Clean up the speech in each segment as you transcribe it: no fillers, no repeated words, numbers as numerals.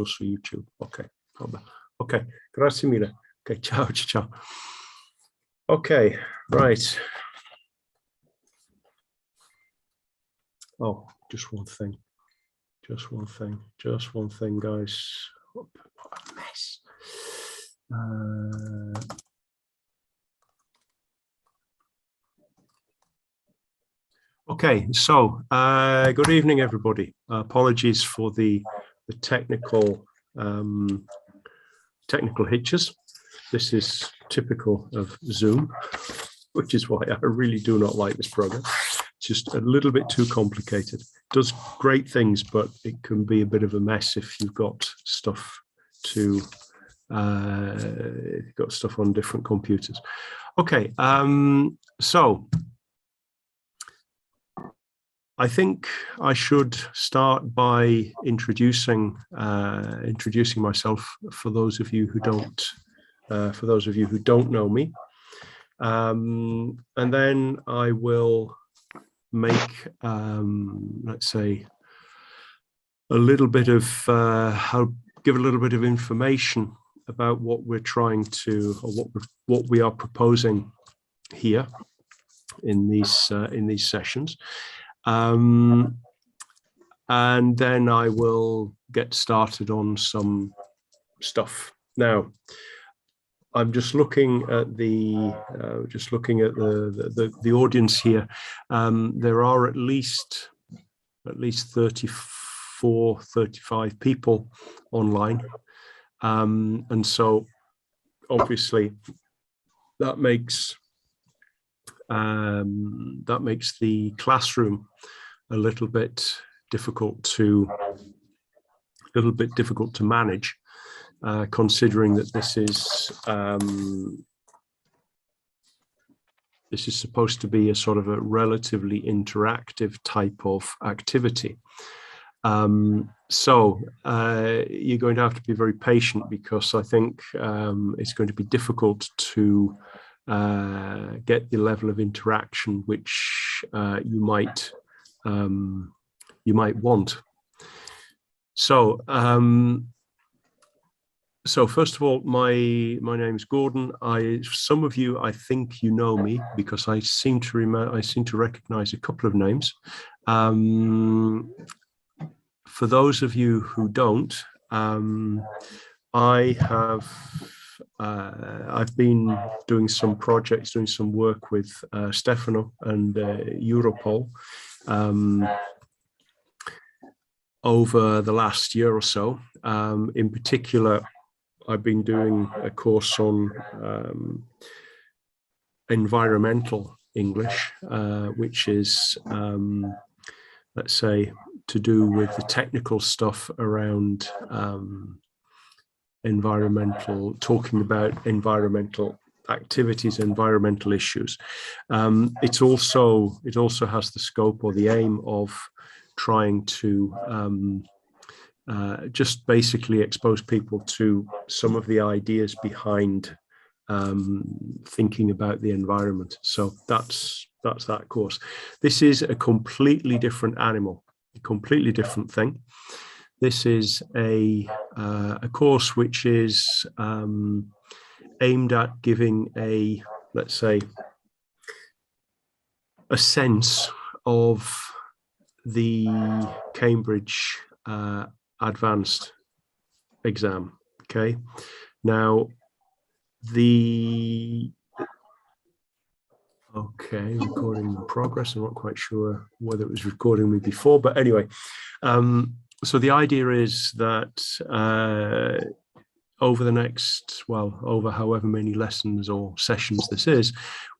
su YouTube. Ok, vabbè. Ok, grazie mille. Ok, ciao, ciao. Okay, right. Oh, just one thing, guys. What a mess. Okay, so good evening, everybody. Apologies for the technical hitches. This is typical of Zoom, which is why I really do not like this program. It's just a little bit too complicated. It does great things, but it can be a bit of a mess if you've got stuff to on different computers. Okay, so I think I should start by introducing myself for those of you who don't know me, and then I will make let's say a little bit of I'll give a little bit of information about what we're trying to, or what we are proposing here in these sessions. And then I will get started on some stuff. Now, I'm just looking at the audience here. There are at least 34, 35 people online, and so obviously that makes the classroom a little bit difficult to manage, considering that this is supposed to be a sort of a relatively interactive type of activity. So you're going to have to be very patient, because I think it's going to be difficult to get the level of interaction which you might want. So so first of all, my name is Gordon. Some of you, I think you know me, because I seem to recognize a couple of names. For those of you who don't, I've been doing some projects, doing some work with Stefano and Europol over the last year or so. In particular, I've been doing a course on environmental English, which is, let's say, to do with the technical stuff around talking about environmental activities, environmental issues. It also has the scope or the aim of trying to just basically expose people to some of the ideas behind thinking about the environment. So that's that course. This is a completely different animal, a completely different thing. This is a course which is aimed at giving let's say, a sense of the Cambridge advanced exam. Okay, now recording in progress. I'm not quite sure whether it was recording me before, but anyway, so the idea is that over however many lessons or sessions this is,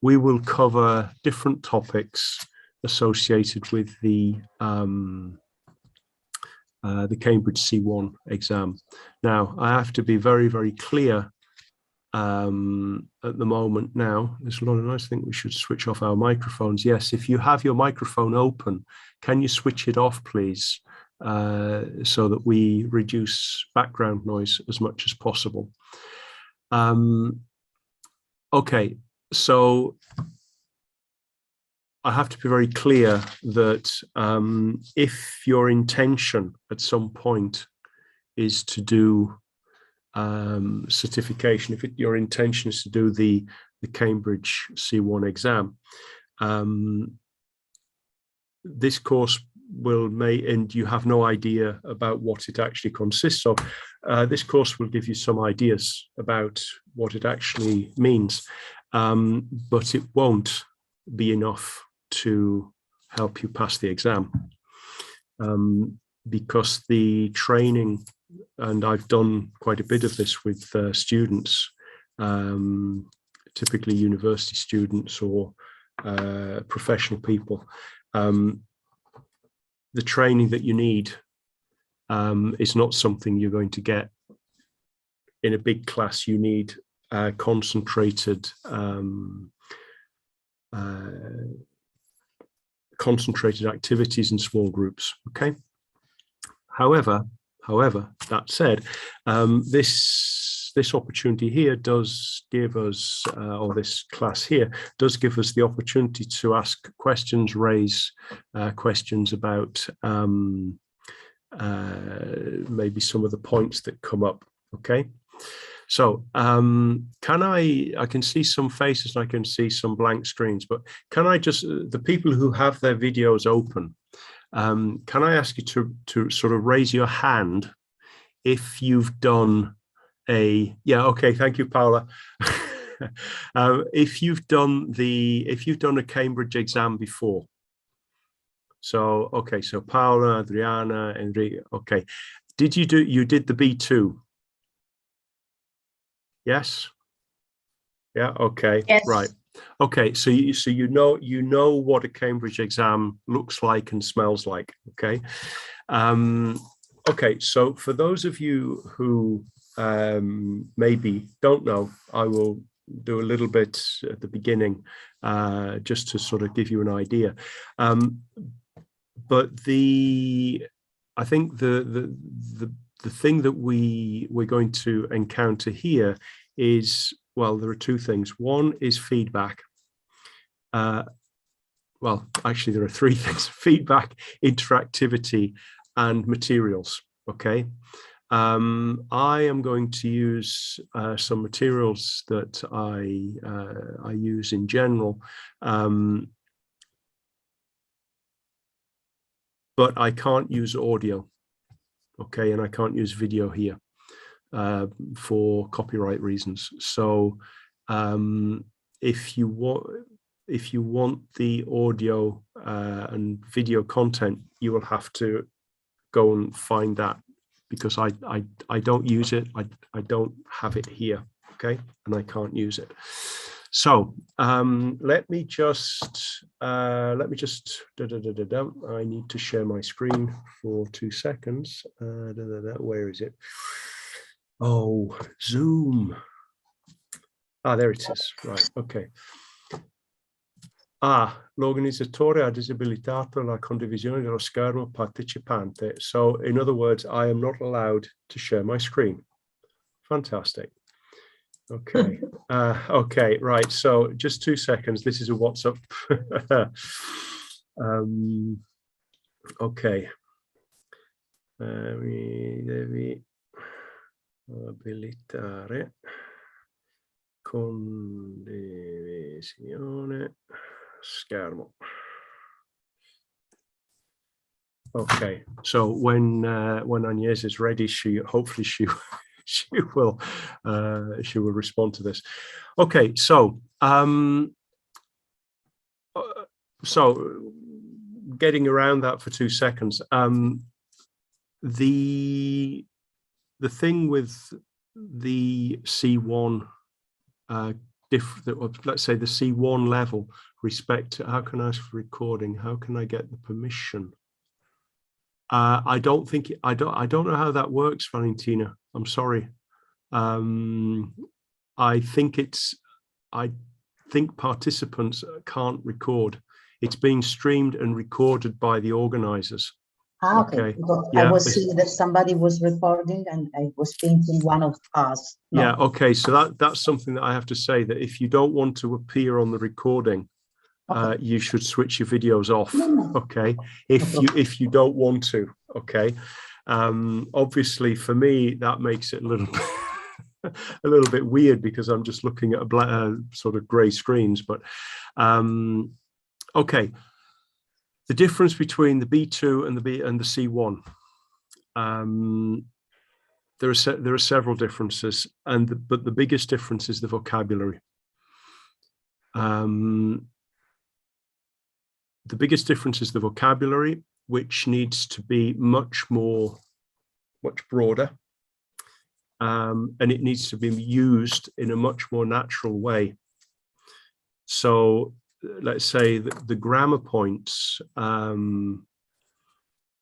we will cover different topics associated with the Cambridge C1 exam. Now, I have to be very, very clear at the moment. Now, there's a lot of nice things. We should switch off our microphones. Yes, if you have your microphone open, can you switch it off, please, so that we reduce background noise as much as possible. Okay, so I have to be very clear that if your intention at some point is to do certification, if your intention is to do the Cambridge C1 exam, this course and you have no idea about what it actually consists of, this course will give you some ideas about what it actually means, but it won't be enough to help you pass the exam, because the training, and I've done quite a bit of this with students, typically university students or professional people. The training that you need is not something you're going to get in a big class. You need concentrated activities in small groups. Okay. However, that said, this opportunity here does give us, or this class here does give us the opportunity to ask questions, raise questions about maybe some of the points that come up. Okay. So I can see some faces and I can see some blank screens, but can I just, the people who have their videos open, can I ask you to sort of raise your hand if you've done okay, thank you, Paula. If you've done a Cambridge exam before. So, okay, so Paula, Adriana, Enrique, okay. You did the B2? Yes? Yeah, okay, yes. Right. Okay, so you know what a Cambridge exam looks like and smells like, okay? Okay, so for those of you who maybe don't know, I will do a little bit at the beginning just to sort of give you an idea. But I think the thing that we're going to encounter here is, well, there are two things. One is feedback. Well, actually, there are three things: feedback, interactivity, and materials. Okay. I am going to use some materials that I use in general, but I can't use audio. Okay, and I can't use video here for copyright reasons. So if you want the audio and video content, you will have to go and find that, because I don't use it. I don't have it here. Okay, and I can't use it. So let me just I need to share my screen for 2 seconds. Where is it? Oh, Zoom. There it is. Right. Okay. L'organizzatore ha disabilitato la condivisione dello schermo partecipante. So in other words, I am not allowed to share my screen. Fantastic. Okay. Okay, right. So just 2 seconds. This is a WhatsApp. Okay. Mi devi abilitare condivisione schermo. Okay, so when Agnès is ready, hopefully she will respond to this. Okay, so getting around that for 2 seconds. The thing with the C1 let's say the C1 level respect to how can I ask for recording, how can I get the permission? I don't know how that works, Valentina. I'm sorry. I think participants can't record. It's being streamed and recorded by the organizers. Okay. Yeah, I was seeing that somebody was recording and I was thinking one of us. No. Yeah, okay. So that's something that I have to say, that if you don't want to appear on the recording, okay, you should switch your videos off. Okay. If you don't want to, okay. Obviously, for me, that makes it a little bit a little bit weird because I'm just looking at a black, sort of grey screens. But okay, the difference between the B2 and the C1. There are several differences, but the biggest difference is the vocabulary. The biggest difference is the vocabulary, which needs to be much broader, and it needs to be used in a much more natural way. So let's say that the grammar points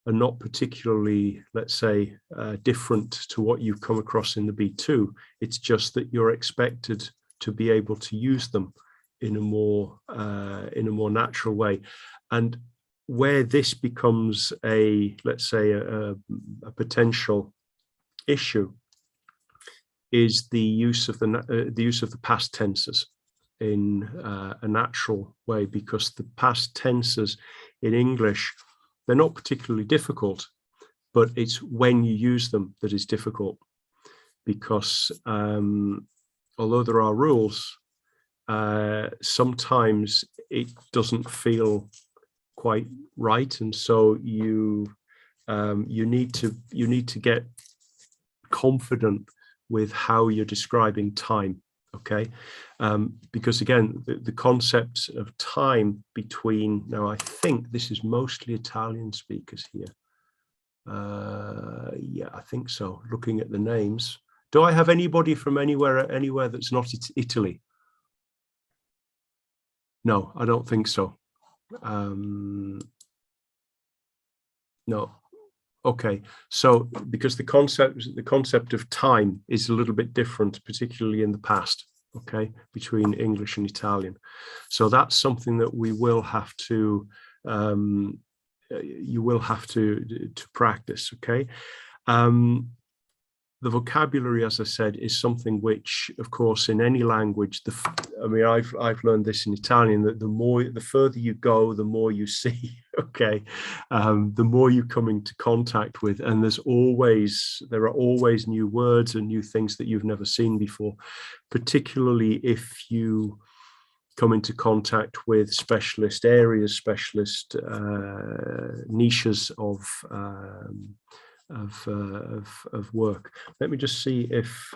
are not particularly, let's say, different to what you've come across in the B2. It's just that you're expected to be able to use them in a more natural way. And where this becomes let's say a potential issue is the use of the past tenses in a natural way, because the past tenses in English, they're not particularly difficult, but it's when you use them that is difficult, because although there are rules, sometimes it doesn't feel quite right, and so you need to get confident with how you're describing time. Okay, because again, the concept of time between, now I think this is mostly Italian speakers here. Yeah, I think so. Looking at the names, do I have anybody from anywhere that's not Italy? No, I don't think so. No. Okay, so because the concept of time is a little bit different, particularly in the past, okay, between English and Italian. So that's something that we will have to, you will have to practice, okay. The vocabulary, as I said, is something which, of course, in any language, I mean, I've learned this in Italian, that the further you go, the more you see, okay, the more you come into contact with, and there are always new words and new things that you've never seen before, particularly if you come into contact with specialist areas, specialist niches of work. Let me just see if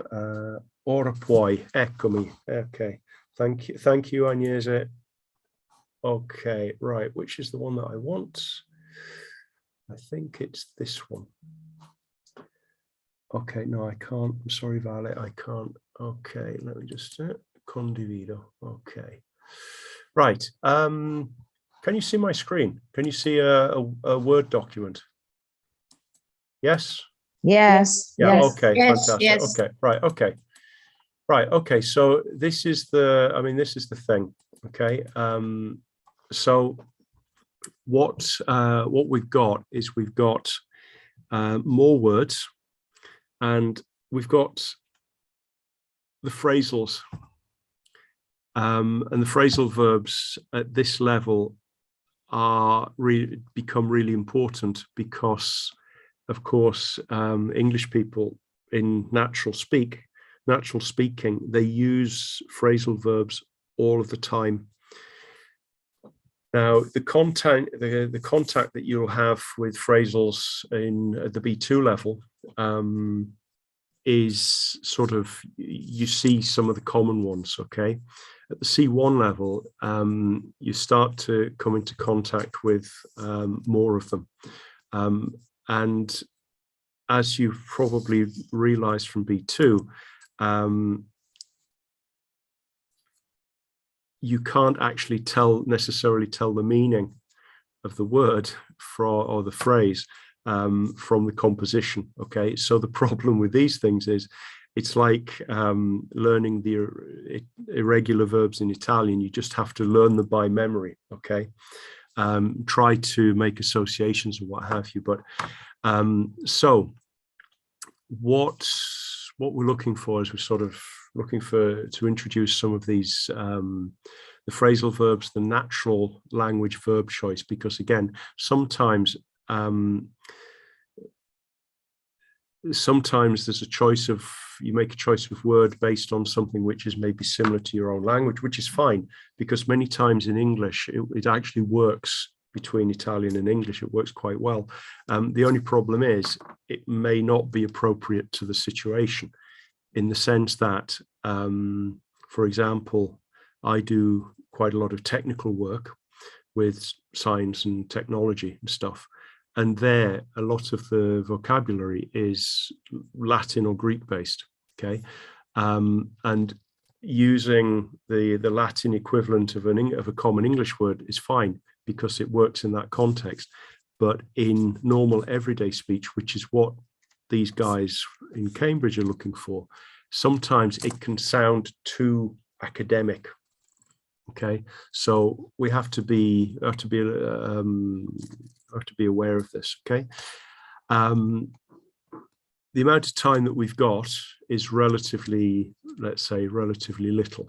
ora puoi, eccomi. Okay, thank you, Agnese. Okay, right, which is the one that I want? I think it's this one. Okay, no, I can't. I'm sorry, Vale, I can't. Okay, let me just condivido. Okay, right. Can you see my screen? Can you see a Word document? Yes. Yes. Yeah. Yes. Okay. Yes, Fantastic. yes. Okay. Right. Okay. Right. Okay. So this is the. I mean, this is the thing. Okay. So what we've got is we've got more words, and we've got the phrasals, and the phrasal verbs at this level are become really important because, of course, English people in natural speaking, they use phrasal verbs all of the time. Now, the contact that you'll have with phrasals at the B2 level is sort of, you see some of the common ones, okay? At the C1 level, you start to come into contact with more of them. And as you've probably realized from B2, you can't actually necessarily tell the meaning of the word or the phrase from the composition, okay? So the problem with these things is, it's like learning the irregular verbs in Italian. You just have to learn them by memory, okay? Try to make associations and what have you. But so what we're looking for is, we're sort of looking to introduce some of these the phrasal verbs, the natural language verb choice, because again, sometimes sometimes there's you make a choice of word based on something which is maybe similar to your own language, which is fine, because many times in English, it actually works between Italian and English. It works quite well. The only problem is it may not be appropriate to the situation, in the sense that, for example, I do quite a lot of technical work with science and technology and stuff. And there, a lot of the vocabulary is Latin or Greek based, okay? And using the Latin equivalent of a common English word is fine, because it works in that context. But in normal everyday speech, which is what these guys in Cambridge are looking for, sometimes it can sound too academic. Okay, so we have to be aware of this. Okay, the amount of time that we've got is relatively, let's say, relatively little.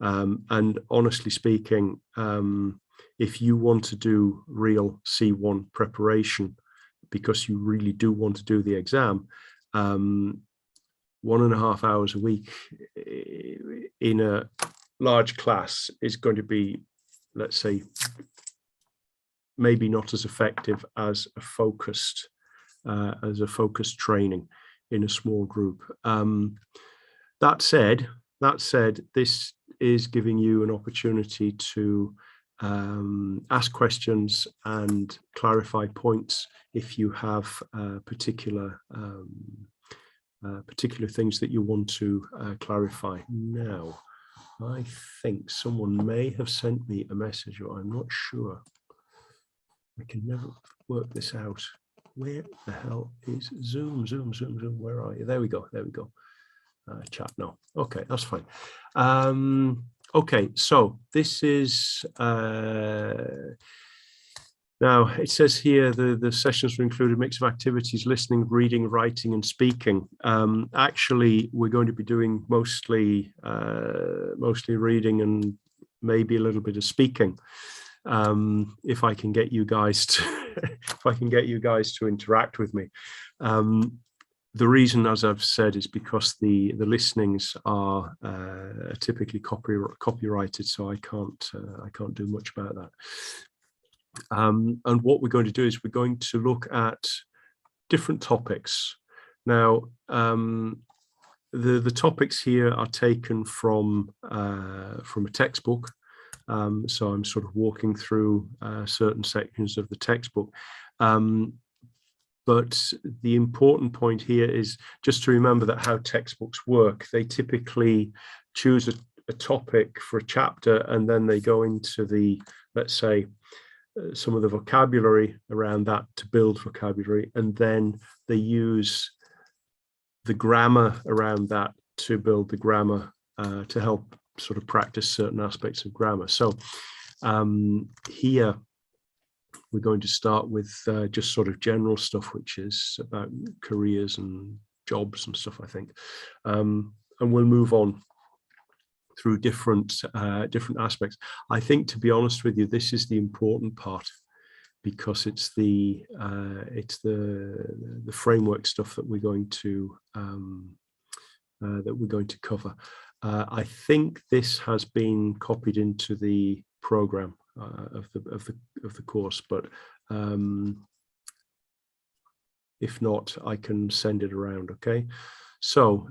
And honestly speaking, if you want to do real C1 preparation, because you really do want to do the exam, 1.5 hours a week in a large class is going to be, let's say, maybe not as effective as a focused training in a small group. That said, this is giving you an opportunity to ask questions and clarify points if you have particular things that you want to clarify. Now, I think someone may have sent me a message, or I'm not sure. I can never work this out. Where the hell is Zoom? Where are you? There we go. Chat now. Okay, that's fine. Okay, so this is now it says here the sessions will include a mix of activities: listening, reading, writing, and speaking. Actually, we're going to be doing mostly reading and maybe a little bit of speaking. If I can get you guys to interact with me. The reason, as I've said, is because the listenings are typically copyrighted, so I can't do much about that. And what we're going to do is we're going to look at different topics. Now, the topics here are taken from a textbook. So I'm sort of walking through certain sections of the textbook. But the important point here is just to remember that how textbooks work. They typically choose a topic for a chapter, and then they go into the, let's say, some of the vocabulary around that to build vocabulary, and then they use the grammar around that to build the grammar to help sort of practice certain aspects of grammar. So here we're going to start with just sort of general stuff, which is about careers and jobs and stuff, I think. And we'll move on through different aspects. I think, to be honest with you, this is the important part, because it's the framework stuff that we're going to cover. I think this has been copied into the program of the course, but if not, I can send it around. Okay, so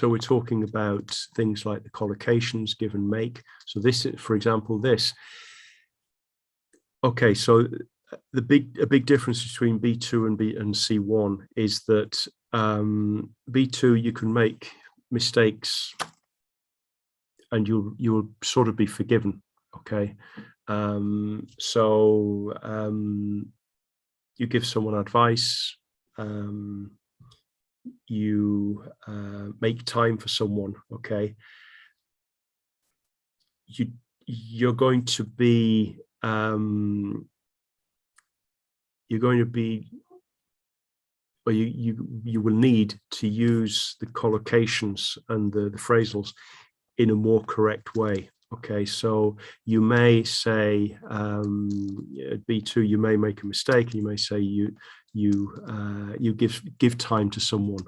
we're talking about things like the collocations, give and make. So this, for example, this. Okay, so a big difference between B2 and C1 is that B2 you can make mistakes and you'll sort of be forgiven. Okay, so you give someone advice, you make time for someone. Okay, you're going to be or you will need to use the collocations and the phrasals in a more correct way. Okay, so you may say at B2 you may make a mistake, and you may say you give time to someone.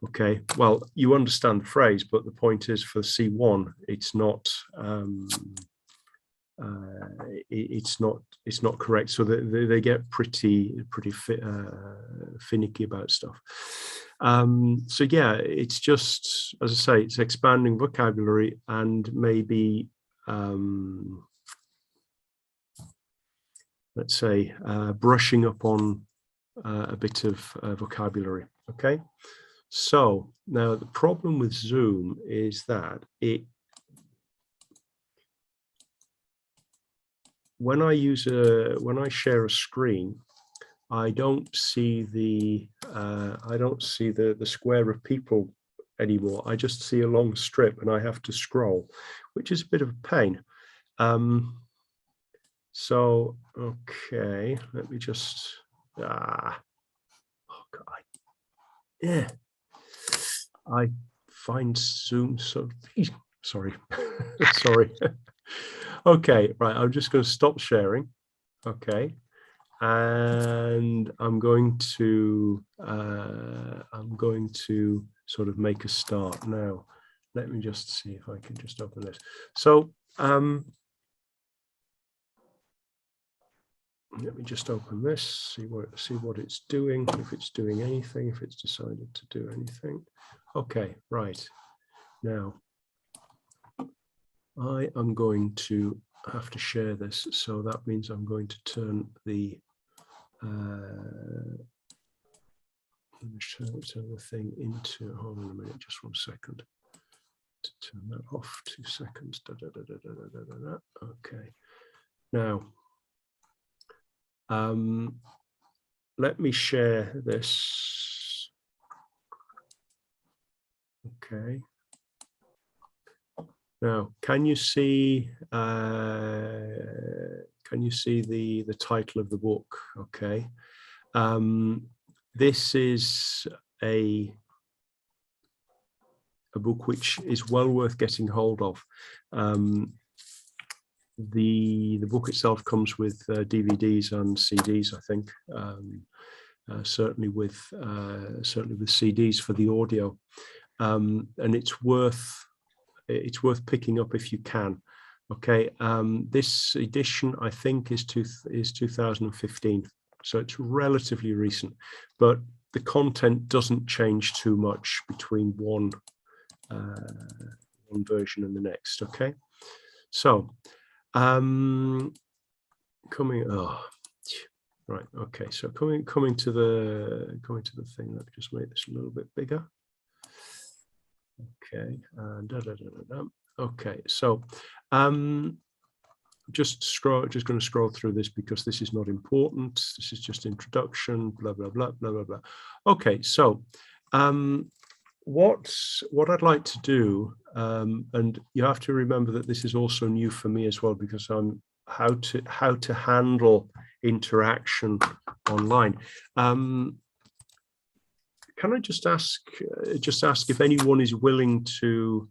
Okay, well, you understand the phrase, but the point is for C1, it's not it's not correct. So they get pretty finicky about stuff. So yeah, it's just, as I say, it's expanding vocabulary and maybe let's say brushing up on a bit of vocabulary. Okay, so now the problem with Zoom is that when I share a screen, I don't see the square of people anymore. I just see a long strip, and I have to scroll, which is a bit of a pain. So okay, let me just oh God, yeah, I find Zoom so sorry. Sorry. Okay, right, I'm just going to stop sharing. Okay, and I'm going to sort of make a start now. Let me just see if I can just open this. So let me just open this, see what it's doing, if it's doing anything, if it's decided to do anything. Okay, right. Now I am going to have to share this, so that means I'm going to turn the thing into, hold on a minute, just 1 second, to turn that off, 2 seconds. Okay, now let me share this. Okay. Now, can you see the title of the book? Okay. This is a book which is well worth getting hold of. The book itself comes with DVDs and CDs, I think. Certainly with CDs for the audio, and it's worth picking up if you can. Okay, this edition I think is 2015, so it's relatively recent, but the content doesn't change too much between one version and the next. Okay, so right, okay, so coming to the thing. Let me just make this a little bit bigger. Okay, okay, so just going to scroll through this because this is not important. This is just introduction, blah blah blah blah blah blah. Okay, so what I'd like to do, and you have to remember that this is also new for me as well, because I'm how to handle interaction online. Can I just ask if anyone is willing to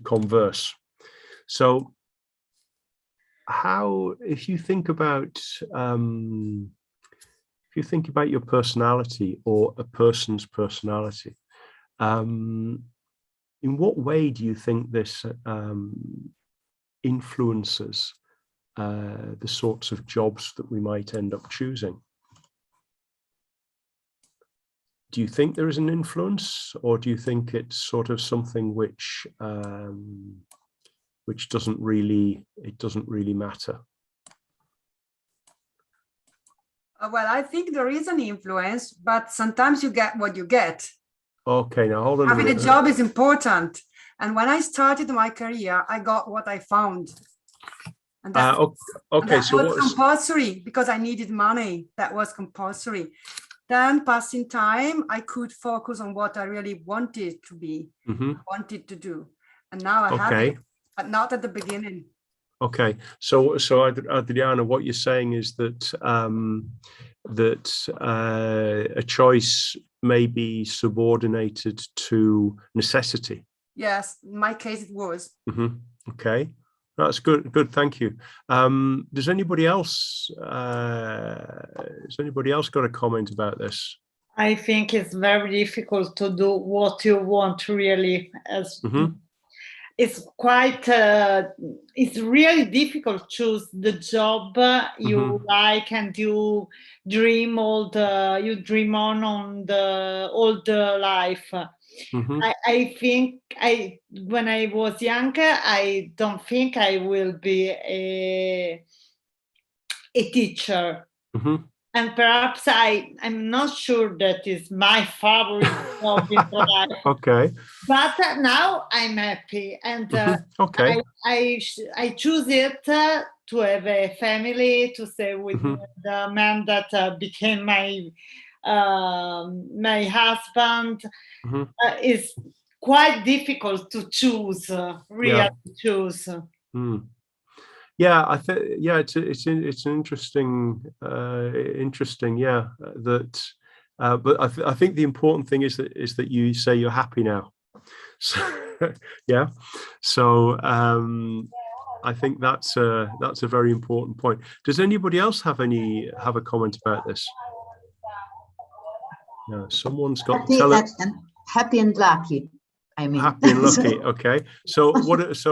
converse? So if you think about your personality or a person's personality, in what way do you think this influences the sorts of jobs that we might end up choosing? Do you think there is an influence, or do you think it's sort of something which doesn't really matter? Well, I think there is an influence, but sometimes you get what you get. Okay, now hold on. Having a job is important, and when I started my career, I got what I found. And that, okay, and that was compulsory because I needed money. That was compulsory. Then, passing time, I could focus on what I really wanted to be, wanted to do, and now I have it, but not at the beginning. Okay, so Adriana, what you're saying is that a choice may be subordinated to necessity. Yes, in my case it was. Okay. That's good. Good. Thank you. Does anybody else? Has anybody else got a comment about this? I think it's very difficult to do what you want really. As it's quite. It's really difficult to choose the job you like and you dream on the all the life. I think when I was younger, I don't think I will be a teacher. And perhaps I'm not sure that is my favorite job in life. Okay. But now I'm happy, and okay. I choose it to have a family, to stay with the man that became my husband. It's quite difficult to choose, really choose. Yeah, I think it's an interesting that but I think the important thing is that you say you're happy now. So so I think that's a very important point. Does anybody else have a comment about this? No, someone's got happy and lucky. I mean, happy and lucky. Okay. So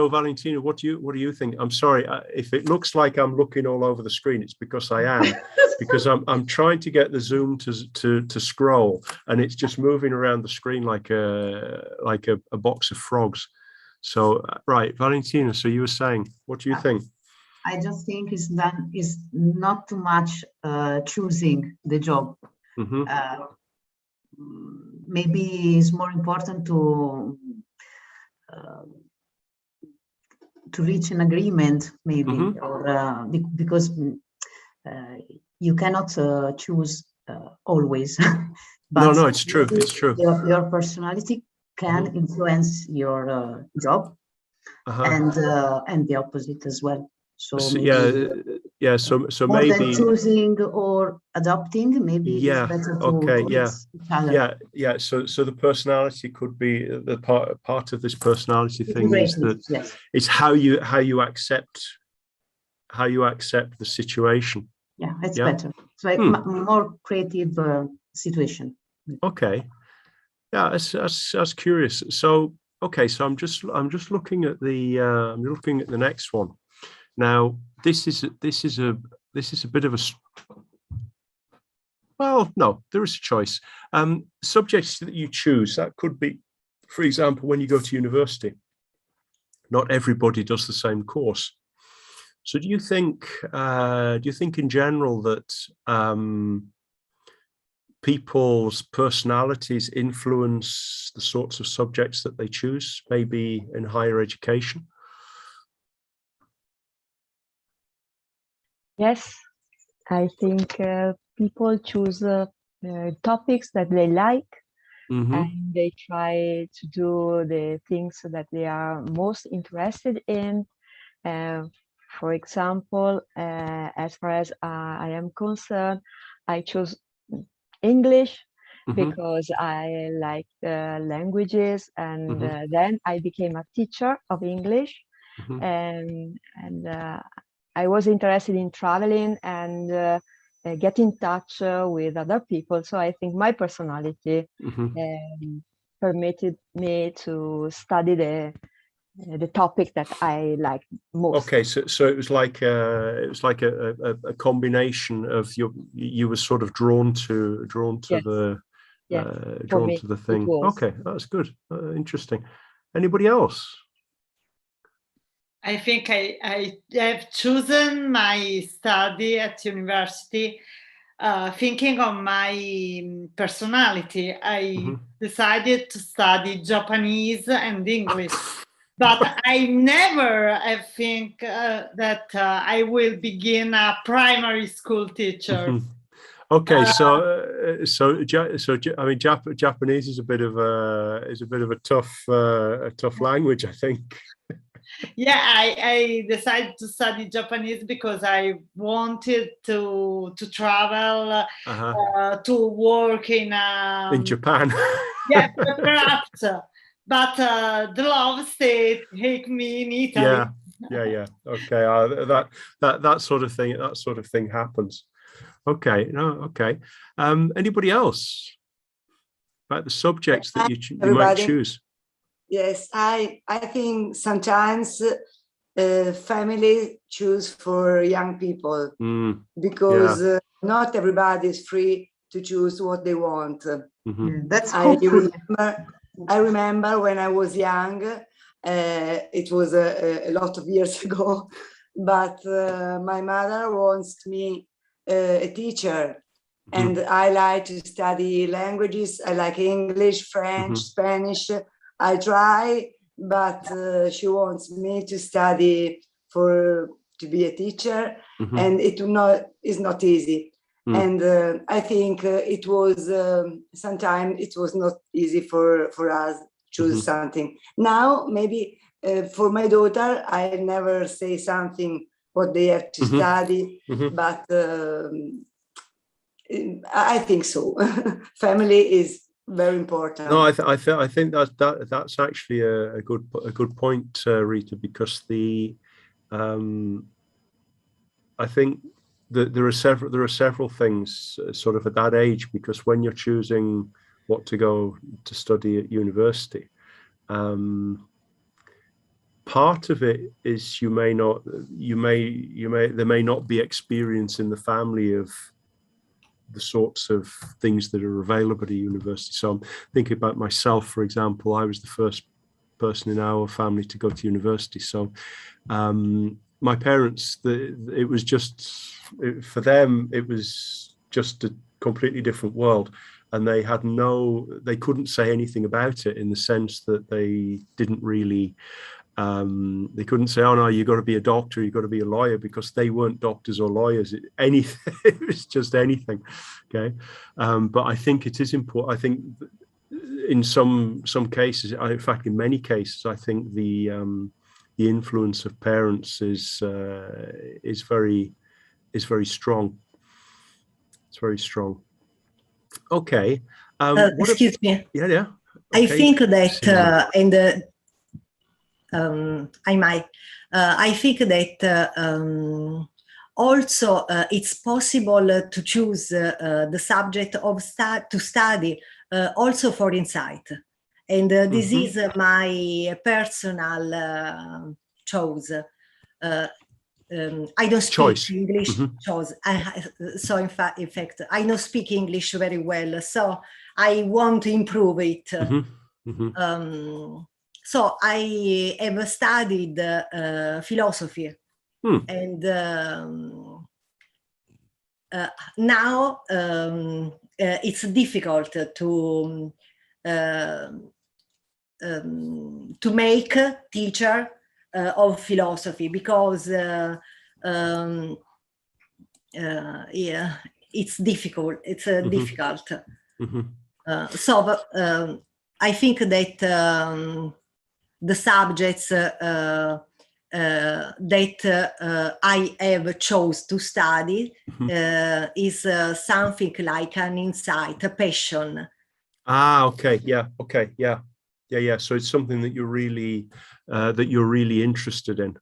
Valentina, what do you think? I'm sorry if it looks like I'm looking all over the screen. It's because I am, because I'm trying to get the Zoom to scroll, and it's just moving around the screen like a box of frogs. So right, Valentina. So you were saying, what do you think? I just think is not too much choosing the job. Maybe it's more important to reach an agreement, maybe, or because you cannot choose always. But no, it's true. It's true. Your personality can influence your job, and the opposite as well. So maybe, So more maybe than choosing or adopting, maybe it's better to So the personality could be the part of this personality thing is that it's how you accept the situation. Yeah, it's better. It's like more creative situation. Okay. Yeah, that's curious. So okay, so I'm just looking at the next one. Now, this is a bit of a, well, no, there is a choice. Subjects that you choose, that could be, for example, when you go to university, not everybody does the same course. So do you think in general that people's personalities influence the sorts of subjects that they choose, maybe in higher education? Yes, I think people choose topics that they like, and they try to do the things that they are most interested in. For example, as far as I am concerned, I chose English because I like languages, and then I became a teacher of English, and I was interested in traveling and get in touch with other people. So I think my personality permitted me to study the topic that I like most. Okay, so it was like a combination of you were sort of drawn to the thing. Okay, that's good. Interesting. Anybody else? I think I have chosen my study at university thinking on my personality. I decided to study Japanese and English, but I never think that I will begin a primary school teacher. Okay, so I mean, Japanese is a bit of a tough language, I think. Yeah, I decided to study Japanese because I wanted to travel, to work in Japan. Yeah, perhaps. But the love state take me in Italy. yeah. Okay, that sort of thing happens. Okay, no, okay. Anybody else about the subjects that you might choose? Yes, I think sometimes family choose for young people because not everybody is free to choose what they want. That's hopeful. I remember when I was young, it was a lot of years ago, but my mother wants me a teacher, and I like to study languages. I like English, French, Spanish. I try, but she wants me to study to be a teacher, and is not easy. And I think it was sometimes it was not easy for us to choose something. Now maybe for my daughter, I never say something what they have to study, but I think so. Family is very important. No, I think that's actually a good point, Rita, because I think that there are several things sort of at that age, because when you're choosing what to go to study at university, part of it is there may not be experience in the family of the sorts of things that are available at a university. So I'm thinking about myself, for example. I was the first person in our family to go to university. So my parents, it was just, for them, it was just a completely different world. And they couldn't say anything about it, in the sense that they didn't really, they couldn't say, oh no, you've got to be a doctor, you've got to be a lawyer, because they weren't doctors or lawyers. Anything, it was just anything. Okay. But I think it is important. I think in some cases, in fact, in many cases, I think the influence of parents is very strong. It's very strong. Okay. Excuse me. Yeah. Okay. I think that I think that also it's possible to choose the subject to study also for insight, and this is my personal choice. I don't speak English. So in fact, I don't speak English very well. So I want to improve it. So I have studied philosophy, and now it's difficult to make a teacher of philosophy, because yeah, it's difficult. It's difficult. So I think that the subjects that I have chose to study is something like an insight, a passion. Okay. Yeah. Okay. Yeah. So it's something that you're really interested in.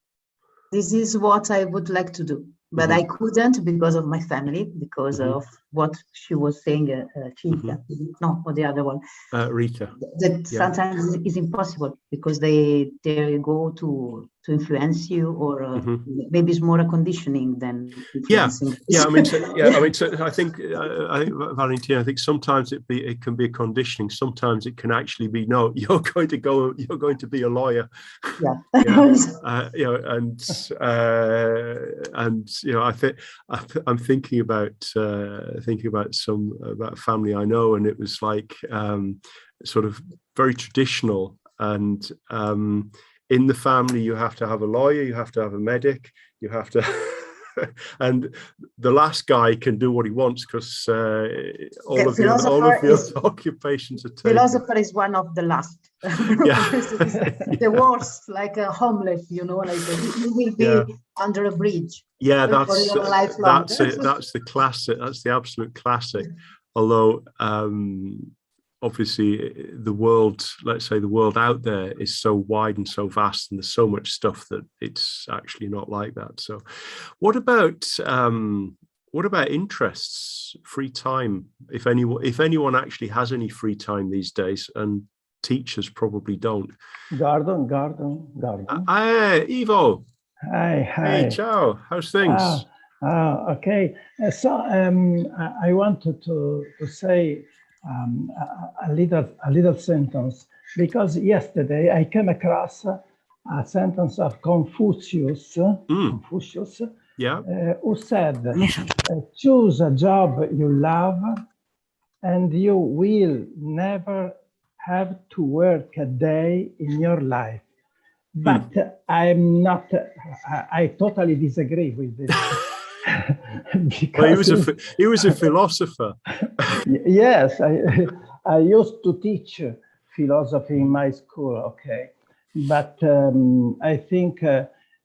This is what I would like to do, but I couldn't because of my family, because of what she was saying, Cinzia, no, or the other one, Rita. That sometimes is impossible, because they go to influence you, or maybe it's more a conditioning than influencing. I think Valentina, I think sometimes it can be a conditioning. Sometimes it can actually be, no, you're going to be a lawyer. I'm thinking about about a family I know, and it was like sort of very traditional, and in the family you have to have a lawyer, you have to have a medic, you have to and the last guy can do what he wants, because all of the other occupations are taken. Philosopher is one of the last. The worst, like a homeless, like you will be under a bridge. Yeah, that's the classic. That's the absolute classic. Although obviously the world, let's say the world out there is so wide and so vast, and there's so much stuff that it's actually not like that. So what about interests, free time? If anyone actually has any free time these days, and teachers probably don't. Gordon. Hi, Ivo. Hi. Hey, ciao. How's things? Okay. So I wanted to say a little sentence, because yesterday I came across a sentence of Confucius. Confucius, yeah, who said, "Choose a job you love, and you will never have to work a day in your life." But I'm not. I totally disagree with this. Well, he was a philosopher. Yes, I used to teach philosophy in my school. Okay, but I think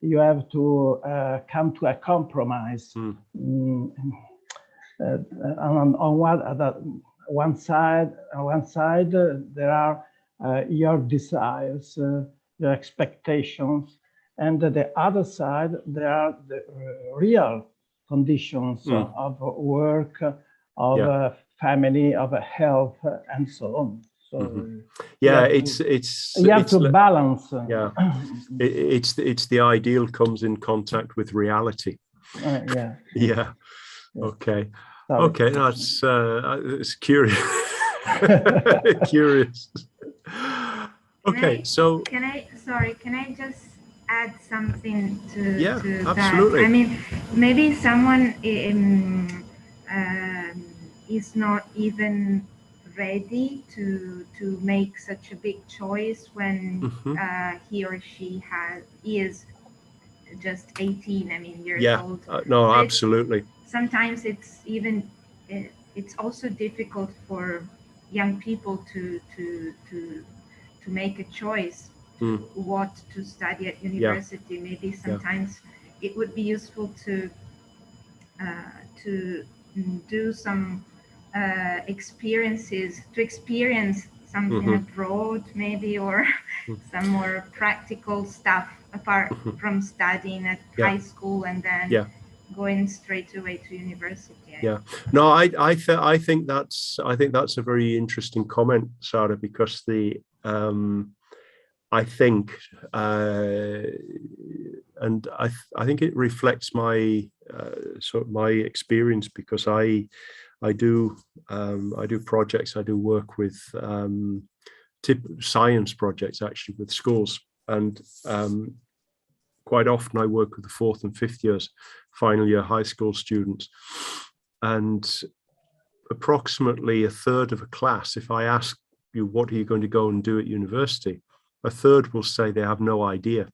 you have to come to a compromise. On one side, there are your desires, your expectations, and the other side, there are the real conditions of work, of family, of health, and so on. So yeah, you have to balance. Yeah, it's the ideal comes in contact with reality. Yeah. Okay. Sorry. Okay, that's it's curious. Curious. Okay, so can I just add something to absolutely. that? I mean, maybe someone is not even ready to make such a big choice when he or she is just 18. I mean, years old. No, absolutely. Sometimes it's also difficult for young people to make a choice what to study at university. Maybe sometimes it would be useful to do some experience something abroad, maybe, or some more practical stuff apart from studying at high school and then going straight away to university. No, I think that's a very interesting comment, Sarah, because I think and I think it reflects my sort of my experience, because I do projects, I do work with science projects actually with schools, and quite often I work with the 4th and 5th years, final year high school students, and approximately a third of a class, if I ask you what are you going to go and do at university, a third will say they have no idea.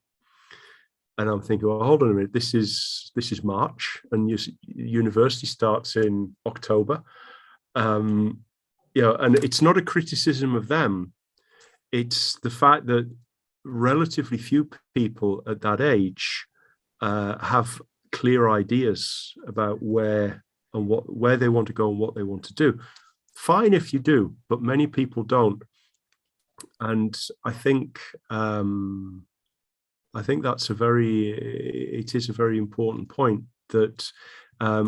And I'm thinking, well, hold on a minute, this is March, and university starts in October. And it's not a criticism of them. It's the fact that relatively few people at that age have clear ideas about where they want to go and what they want to do. Fine if you do, but many people don't. And I think that's it is a very important point, that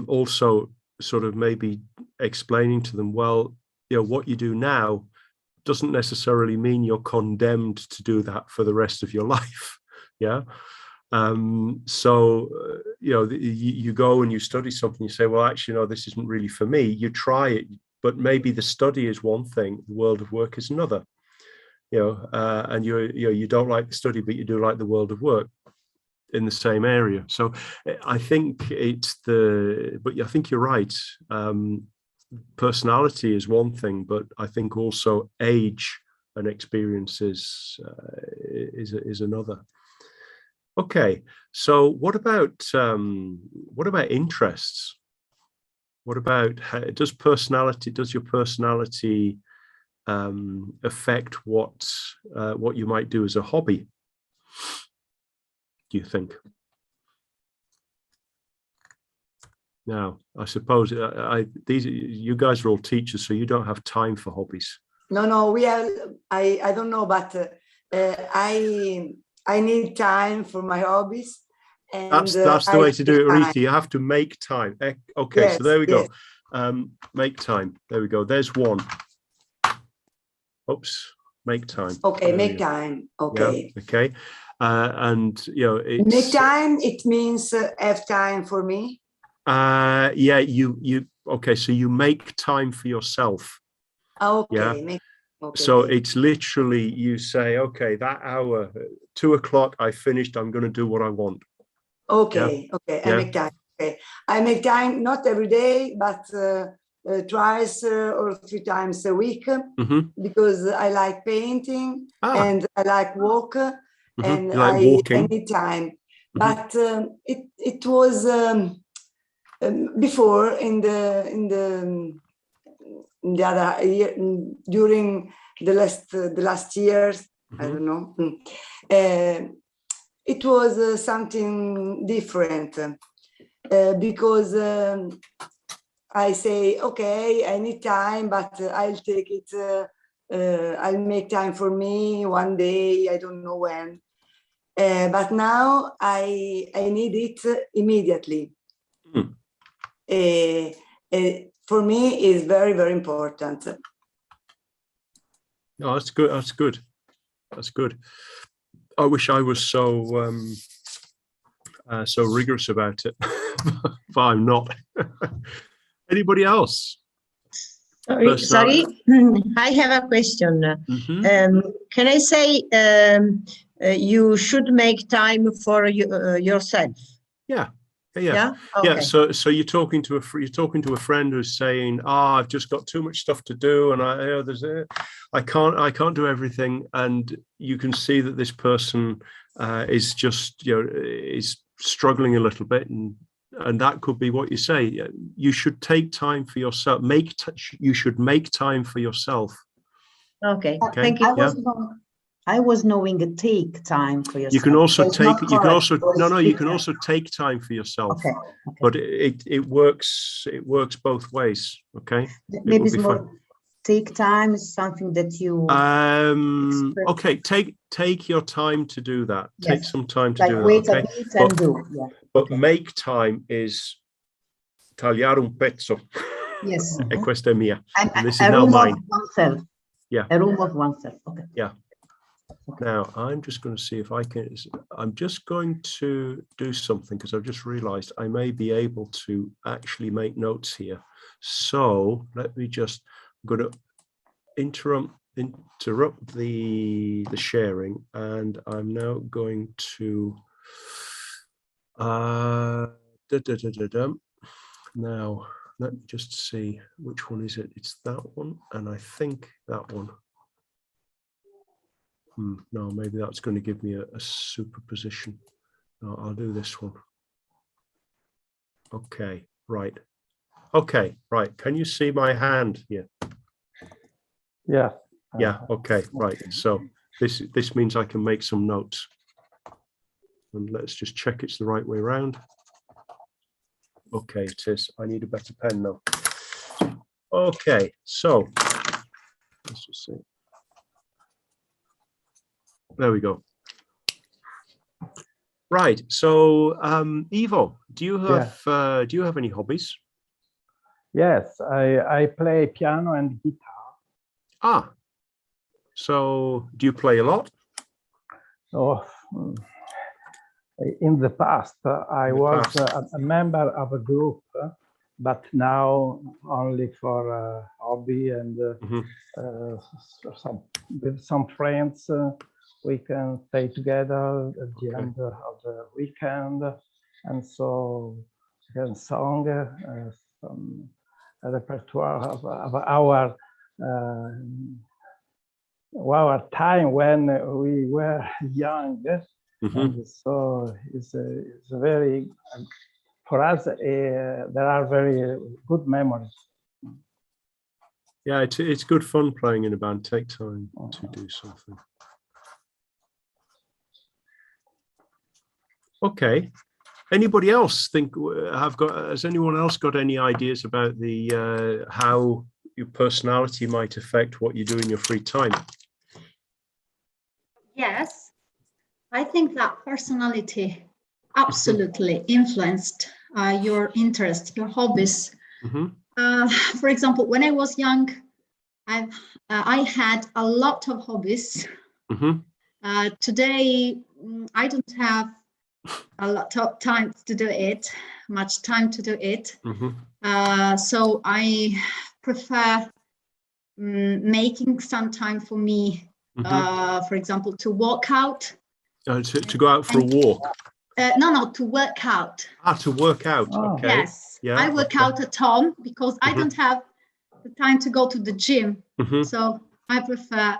also sort of maybe explaining to them, well, what you do now doesn't necessarily mean you're condemned to do that for the rest of your life. So you go and you study something, you say, well, actually, no, this isn't really for me. You try it, but maybe the study is one thing, the world of work is another. And you don't like the study, but you do like the world of work in the same area. So I think but I think you're right. Personality is one thing, but I think also age and experience is another. Okay, so what about interests? What about does your personality affect what you might do as a hobby, do you think? Now, I suppose you guys are all teachers, so you don't have time for hobbies. No, we have, I don't know, but I need time for my hobbies. And that's the way to do it, Rita. You have to make time. Okay, yes, so there we yes. go. Make time. There we go. There's one. Oops. Make time. Okay, there make time. Okay. Yeah, okay. And you know, it's make time. It means have time for me. Yeah. You. Okay. So you make time for yourself. Okay. Yeah. Okay, so it's literally you say, okay, that hour, 2 o'clock, I finished. I'm going to do what I want. Okay. Yeah. Okay. Yeah. I make time. Okay. I make time not every day, but twice or 3 times a week, because I like painting and I like walk, and like I need time. But it was before in the other year, during the last years, I don't know. It was something different because I say, okay, I need time, but I'll take it. I'll make time for me one day. I don't know when. But now I need it immediately. For me, is very, very important. Oh, that's good. That's good. That's good. I wish I was so so rigorous about it, but I'm not. Anybody else? Sorry, I have a question. Can I say you should make time for yourself? Yeah. Okay. Yeah. So you're talking to a friend who's saying, I've just got too much stuff to do, and I can't do everything, and you can see that this person is just is struggling a little bit, and that could be what you say. You should take time for yourself. You should make time for yourself. Okay. Thank you. I was knowing take time for yourself. You can also take. You can also You can time. also take time for yourself. Okay. But it works. It works both ways. Okay. Maybe it's more take time is something that you. Okay. Take your time to do that. Yes. Take some time to like do that. wait Okay. a bit and do. Yeah. But make time is tagliare un pezzo. Yes. E questa è mia. And this is a now room mine. of oneself. Yeah. A room of oneself. Okay. Yeah. Now I'm just going to see if I can. I'm just going to do something because I've just realized I may be able to actually make notes here. So let me just. I'm going to interrupt the sharing, and I'm now going to. Now let me just see which one is it. It's that one, and I think that one. No, maybe that's going to give me a superposition. No, I'll do this one. Okay, right. Okay, right. Can you see my hand here? Yeah. Yeah. Okay. Right. So this means I can make some notes. And let's just check it's the right way around. Okay, it is. I need a better pen now. Okay, so let's just see. There we go. Right. So, Ivo, do you have any hobbies? Yes, I play piano and guitar. So do you play a lot? Oh, in the past, I was a member of a group, but now only for hobby and with some friends. We can stay together at the end of the weekend, and so we can sing some repertoire of our time when we were young. And so it's a very, for us, there are very good memories. Yeah, it's good fun playing in a band. Take time to do something. Okay. Anybody else think has anyone else got any ideas about the how your personality might affect what you do in your free time? Yes, I think that personality absolutely influenced your interest, your hobbies. For example, when I was young, I had a lot of hobbies. Today, I don't have a lot of time to do it, much time to do it. So I prefer making some time for me, for example, to walk out. To go out for a walk? No, to work out. To work out, okay. Yes, yeah, I work out at home because I don't have the time to go to the gym. So I prefer,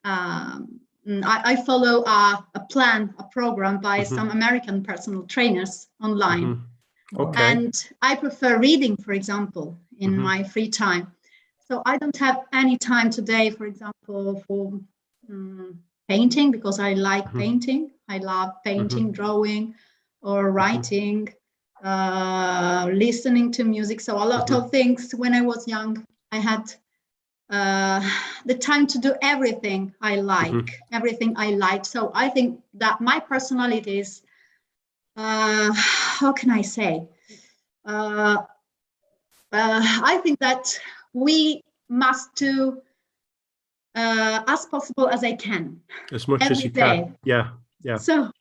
I follow a plan, a program by some American personal trainers online. Okay. And I prefer reading, for example, in my free time. So I don't have any time today, for example, for painting, because I like painting. I love painting, drawing, or writing, listening to music. So a lot of things. When I was young, I had the time to do everything I like, everything I liked. So I think that my personality is, how can I say? I think that we must do as possible as I can. As much as you day. can. Yeah, yeah. So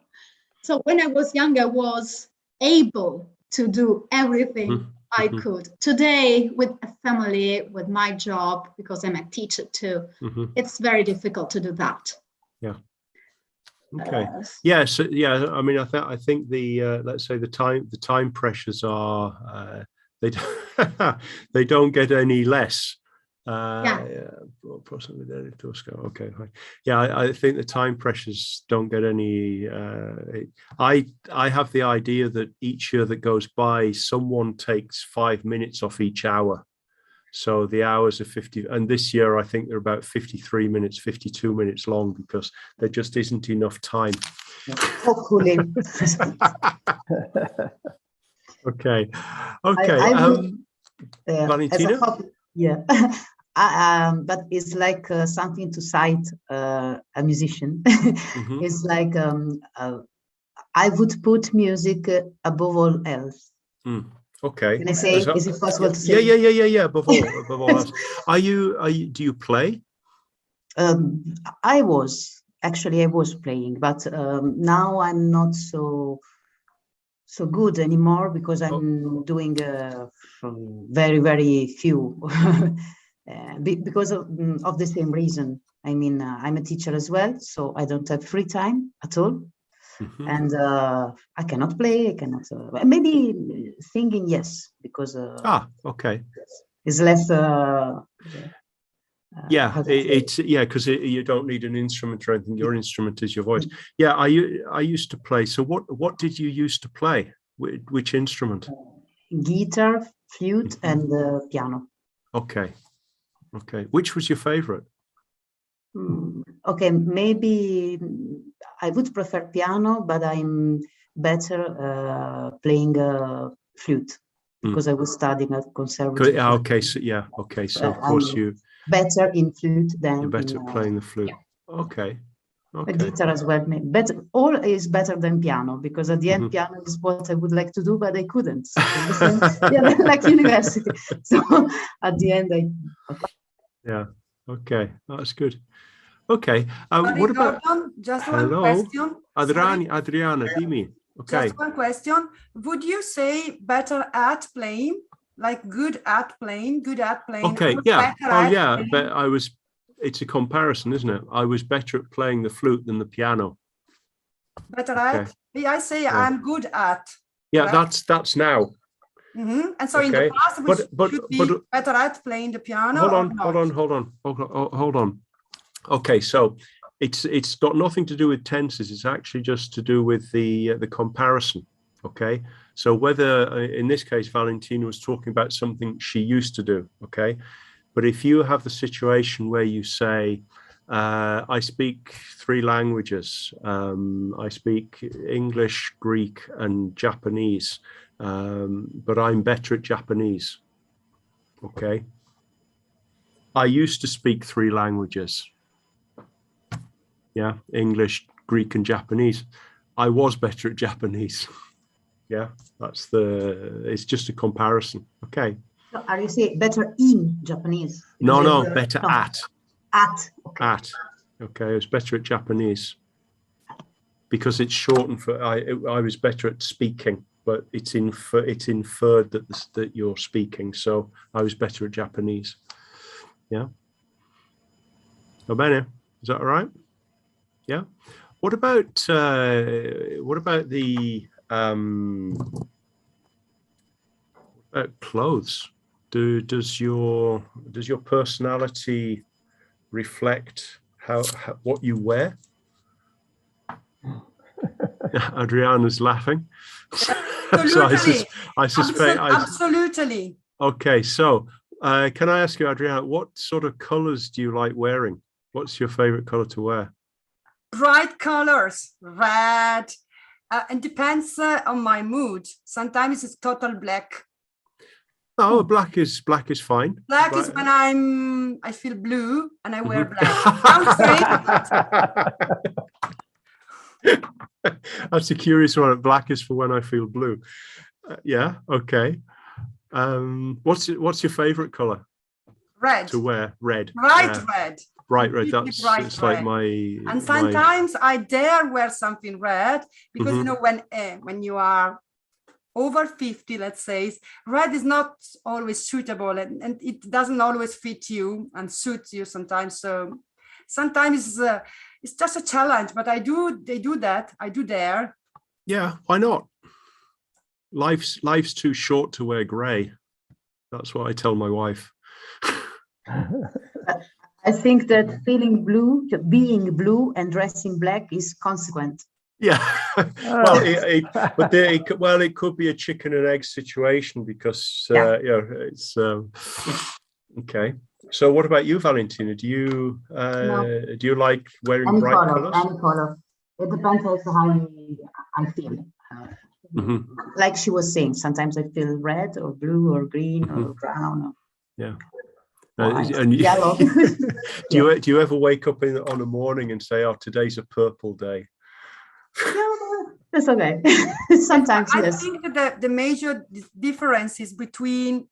when I was younger, I was able to do everything I could. Today, with a family, with my job, because I'm a teacher too, it's very difficult to do that. Yeah. Okay. Yeah. So yeah, I mean, I think the let's say the time pressures are they don't get any less. Okay. Yeah, I think the time pressures don't get any. I have the idea that each year that goes by, someone takes 5 minutes off each hour. So the hours are 50, and this year I think they're about 53 minutes, 52 minutes long, because there just isn't enough time. Hopefully. Okay. Valentina? But it's like something to cite a musician. It's like I would put music above all else. Okay. Can I say? Is it possible to say? Yeah. Above all else. Are you? Do you play? I was playing, but now I'm not so good anymore, because I'm doing very, very few. Because of the same reason. I mean, I'm a teacher as well, so I don't have free time at all. And I cannot play. I cannot. Maybe singing, yes, because. Okay. It's less. Because you don't need an instrument or anything. Your instrument is your voice. Yeah, I used to play. So what did you used to play? Which instrument? Guitar, flute, and piano. Okay. Which was your favorite? Okay, maybe I would prefer piano, but I'm better playing flute, because I was studying at conservatory. So of course you better in flute than you're better at playing the flute. Yeah. Okay. Guitar as well, better. All is better than piano, because at the end, piano is what I would like to do, but I couldn't. So like university. So at the end, Yeah. Okay, that's good. Okay. What about just one question? Adriana, dimmi. Okay. Just one question. Would you say better at playing, like good at playing? Okay. Yeah. But it's a comparison, isn't it? I was better at playing the flute than the piano. Better at? I say I'm good at. Yeah, right? that's now. And so in the past, we should be better at playing the piano. Hold on. Okay, so it's got nothing to do with tenses. It's actually just to do with the comparison. Okay, so whether in this case Valentina was talking about something she used to do. Okay, but if you have the situation where you say, I speak 3 languages. I speak English, Greek, and Japanese. But I'm better at Japanese. Okay. I used to speak 3 languages. Yeah, English, Greek, and Japanese. I was better at Japanese. Yeah, it's just a comparison. Okay. So are you saying better in Japanese? No, better at. At. Okay. At. Okay, I was better at Japanese because it's shortened for. I was better at speaking, but it's inferred that you're speaking. So I was better at Japanese. Yeah. Va bene. Is that all right? Yeah. What about the clothes? Does your personality reflect how what you wear? Adriana's laughing. Absolutely. So I suspect. Absolutely. Okay, so can I ask you, Adriana, what sort of colors do you like wearing? What's your favorite color to wear? Bright colors, red. It depends on my mood. Sometimes it's total black. Oh, black is fine. Black is when I feel blue and I wear black. That's a curious one. Black is for when I feel blue. Yeah. Okay. What's your favorite color? Red. To wear? Red. Red. Bright red. That's it's red. Like my. And sometimes I dare wear something red because you know when you are over 50, let's say, red is not always suitable and it doesn't always fit you and suit you sometimes. So sometimes it's just a challenge, but I do dare. Yeah, why not? Life's too short to wear gray. That's what I tell my wife. I think that feeling blue, being blue and dressing black is consequent. Yeah, well, it could be a chicken and egg situation because it's okay. So, what about you, Valentina? Do you like wearing any bright colors? Any color. It depends also how I feel. Like she was saying, sometimes I feel red or blue or green or brown. Yeah. And yellow. Do you ever wake up on a morning and say, "Oh, today's a purple day"? No, that's okay. Sometimes yes. I think that the major difference is between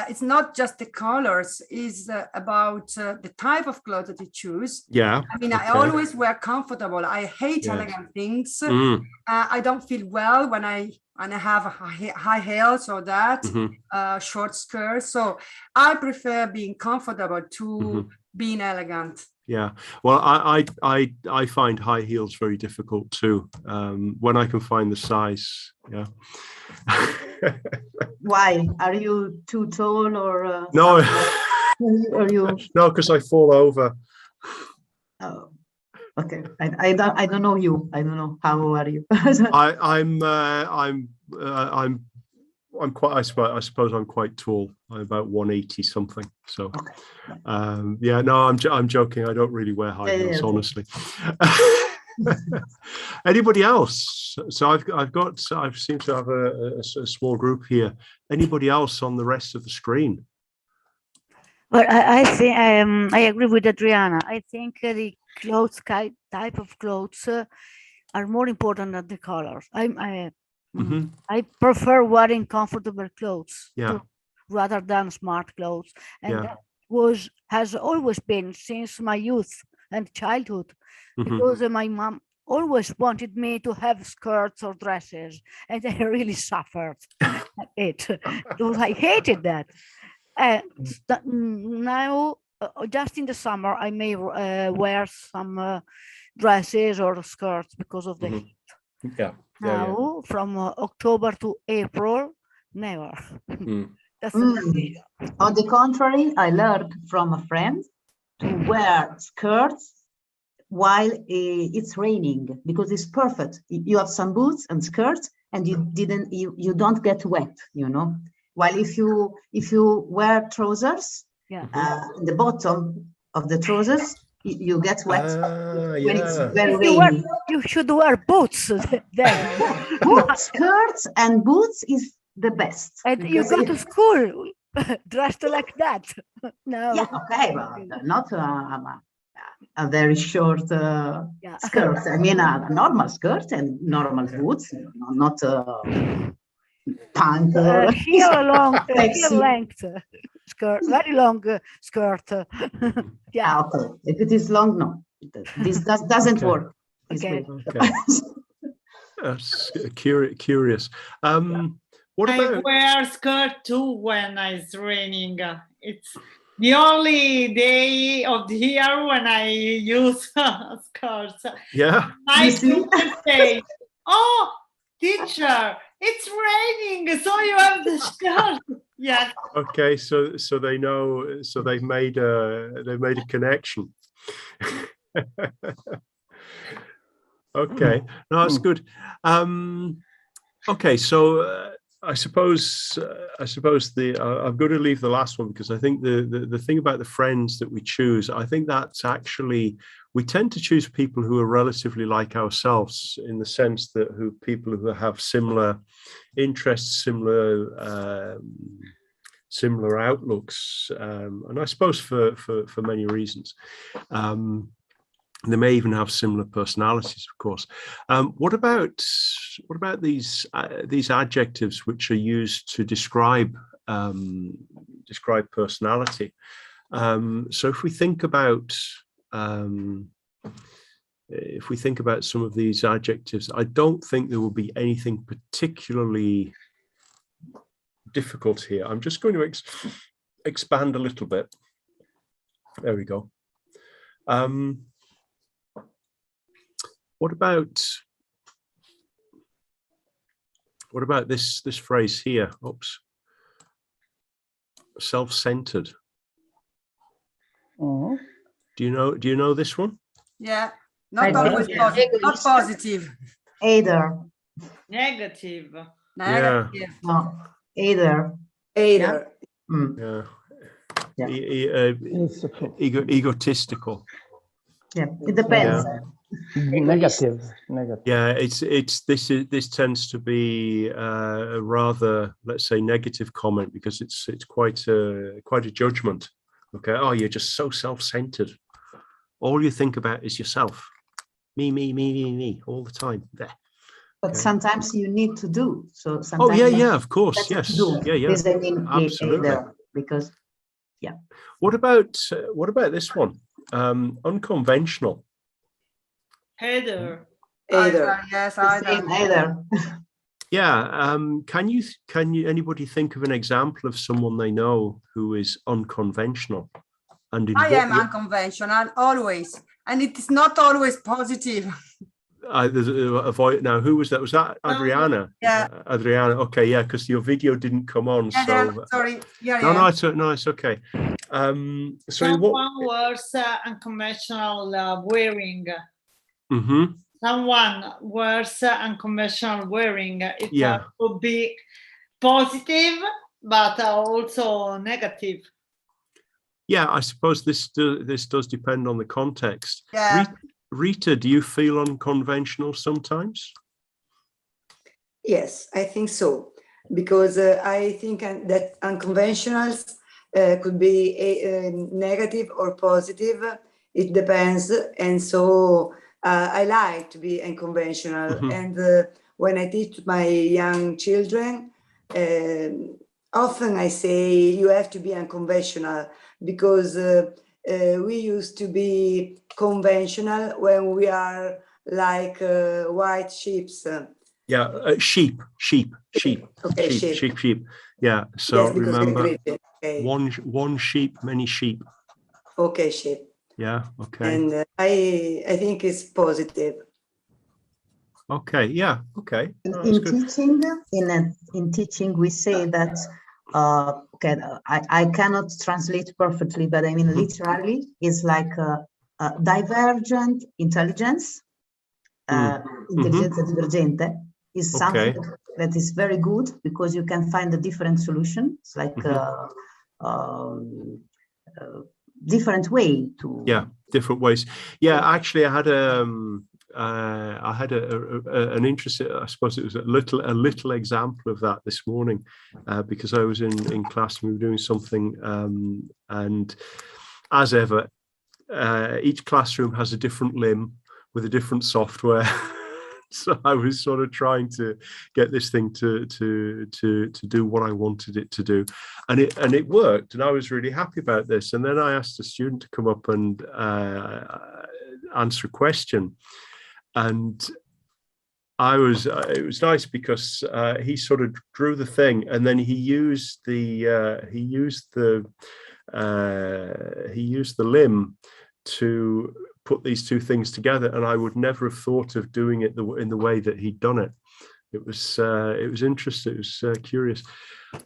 it's not just the colors, is about the type of clothes that you choose. Yeah. I mean, I always wear comfortable. I hate elegant things. I don't feel well when I have high heels or that short skirts. So I prefer being comfortable to being elegant. Yeah, well, I find high heels very difficult too. When I can find the size, yeah. Why? Are you too tall or no? Are you? No, because I fall over. Oh, okay. I don't know you. I don't know. How are you? I'm quite. I suppose I'm quite tall. I'm about 180 something. So, yeah. No, I'm joking. I don't really wear high heels, honestly. Anybody else? So I seem to have a small group here. Anybody else on the rest of the screen? Well, I think I agree with Adriana. I think the clothes type of clothes are more important than the colors. I prefer wearing comfortable clothes rather than smart clothes, and that has always been since my youth and childhood, because my mom always wanted me to have skirts or dresses, and I really suffered it because I hated that. Now, just in the summer, I may wear some dresses or skirts because of the heat. Now, from October to April, never. That's on the contrary, I learned from a friend to wear skirts while it's raining because it's perfect. You have some boots and skirts, and you don't get wet, you know. While if you wear trousers, the bottom of the trousers, you get wet when it's very rainy. You should wear boots then. Skirts and boots is the best. And you go to school dressed like that. No. Yeah, okay, but not a very short skirt. I mean, a normal skirt and normal boots, not pant or Heel sexy. length skirt, very long skirt. Yeah. Okay. If it is long, no, this doesn't Okay. work. Okay. Okay. That's curious. What I about? wear skirt too when it's raining. It's the only day of the year when I use skirts. Yeah. My children say, "Oh, teacher, it's raining, so you have the skirt." Yes. Okay, so they know. So they've made a connection. Okay, no, that's good. Okay, so I suppose I'm going to leave the last one because I think the thing about the friends that we choose, I think that's actually, we tend to choose people who are relatively like ourselves in the sense that people who have similar interests, similar outlooks, and I suppose for many reasons. They may even have similar personalities, of course. What about these adjectives which are used to describe personality? So if we think about some of these adjectives, I don't think there will be anything particularly difficult here. I'm just going to expand a little bit. There we go. What about this phrase here? Oops. Self-centered. Mm-hmm. Do you know this one? Yeah, not always positive. Not positive. Either. Negative. Yeah. No. Either. Either. Yeah. Yeah. Egotistical. Yeah. It depends. Yeah. Negative. Yeah, this tends to be a rather, let's say, negative comment because it's quite a judgment. Okay, oh, you're just so self-centered. All you think about is yourself. Me, all the time. There. But Okay. sometimes you need to do so. Sometimes oh yeah, of course, yes, yeah. This I mean, absolutely. Because yeah. What about this one? Unconventional. Heather. Either. Yes, either. Yeah. Can you anybody think of an example of someone they know who is unconventional? And I am unconventional always, and it is not always positive. Avoid now. Who was that? Was that Adriana? Yeah. Adriana. Okay. Yeah, because your video didn't come on. Yeah, so sorry. Yeah. No, it's okay. Someone wears unconventional wearing. Mm-hmm. Someone wears unconventional wearing. It could be positive, but also negative. Yeah, I suppose this does depend on the context. Yeah. Rita, do you feel unconventional sometimes? Yes, I think so, because I think that unconventionals could be negative or positive. It depends, and so I like to be unconventional. Mm-hmm. And when I teach my young children, often I say you have to be unconventional because we used to be conventional when we are like white sheep. Yeah, sheep. Okay, sheep. Yeah. So yes, remember, one sheep, many sheep. Okay, sheep. Yeah. Okay. And I think it's positive. Okay. Yeah. Okay. In teaching, we say that. Okay, I cannot translate perfectly, but I mean literally is like divergent intelligence. Intelligenza divergente is something that is very good because you can find a different solution. It's like different way to. Yeah, different ways. Yeah, actually, I had I had an interesting, I suppose it was a little example of that this morning, because I was in class and we were doing something, and as ever, each classroom has a different limb with a different software. So I was sort of trying to get this thing to do what I wanted it to do, and it worked, and I was really happy about this. And then I asked a student to come up and answer a question, and it was nice because he sort of drew the thing, and then he used the limb to put these two things together, and I would never have thought of doing it in the way that he'd done it. It was interesting. It was curious.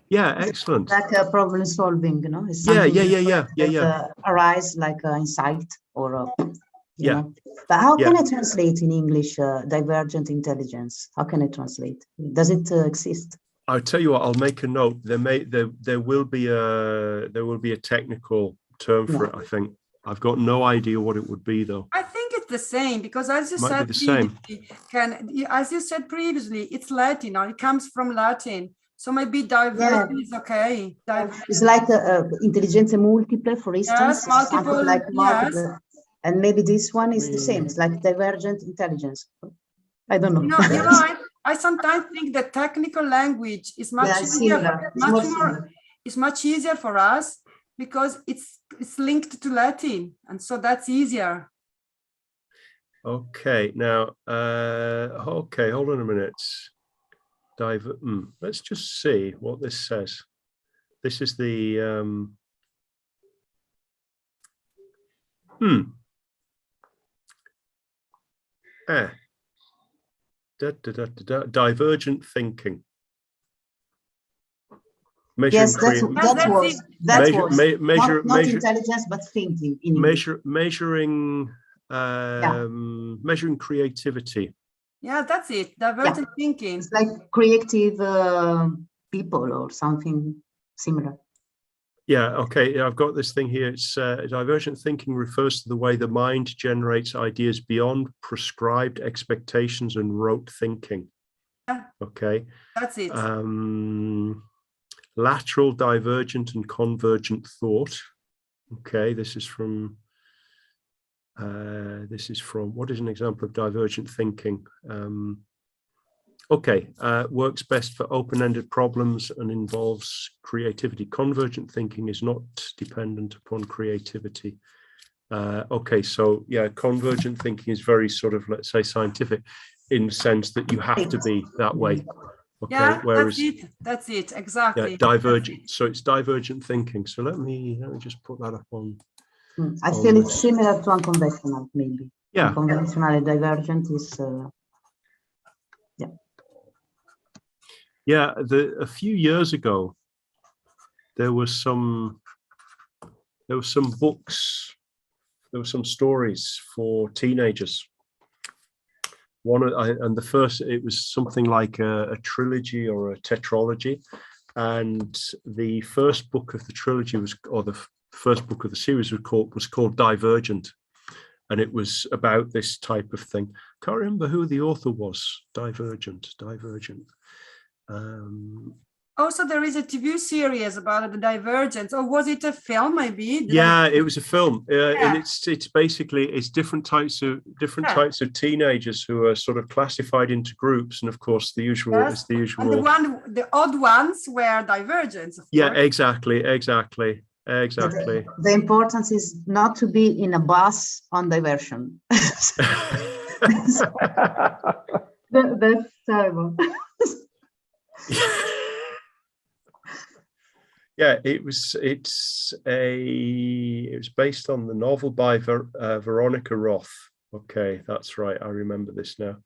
Yeah, excellent. Like a problem solving, you know. Yeah. Arise like insight or you know. But how can I translate in English divergent intelligence? How can I translate? Does it exist? I'll tell you what. I'll make a note. There will be a technical term for it, I think. I've got no idea what it would be, though. I think it's the same, because as you said previously, it's Latin, or it comes from Latin. So maybe divergent is okay. It's like intelligenze multiple, for instance. Yes, multiple. Yes. And maybe this one is the same. It's like divergent intelligence. I don't know. You know, I sometimes think that technical language is much easier. It's much easier for us because it's linked to Latin, and so that's easier. Okay, now, okay, hold on a minute. Let's just see what this says. This is the divergent thinking. Not intelligence, but thinking. Measuring creativity. Yeah, that's it. Divergent thinking. It's like creative people or something similar. Yeah, okay. I've got this thing here. It's divergent thinking refers to the way the mind generates ideas beyond prescribed expectations and rote thinking. Yeah. Okay. That's it. Lateral, divergent, and convergent thought. Okay, this is from what is an example of divergent thinking? Works best for open-ended problems and involves creativity. Convergent thinking is not dependent upon creativity. So yeah, convergent thinking is very sort of, let's say, scientific in the sense that you have to be that way. Okay, yeah, whereas that's it, exactly. Yeah, divergent. So it's divergent thinking. So let me just put that up on. I feel it's similar to unconventional, maybe. Yeah. Unconventional and divergent is Yeah, a few years ago, there were some books, there were some stories for teenagers. And the first, it was something like a trilogy or a tetralogy, and the first book of the trilogy the first book of the series was called Divergent, and it was about this type of thing. Can't remember who the author was. Divergent. Also, there is a TV series about the divergence, or was it a film? Maybe. It was a film, and it's basically different types of teenagers who are sort of classified into groups, and of course the usual is the usual. And the odd ones were divergence. Yeah, exactly. The importance is not to be in a bus on diversion. That's terrible. Yeah, it was based on the novel by Veronica Roth. Okay, that's right. I remember this now.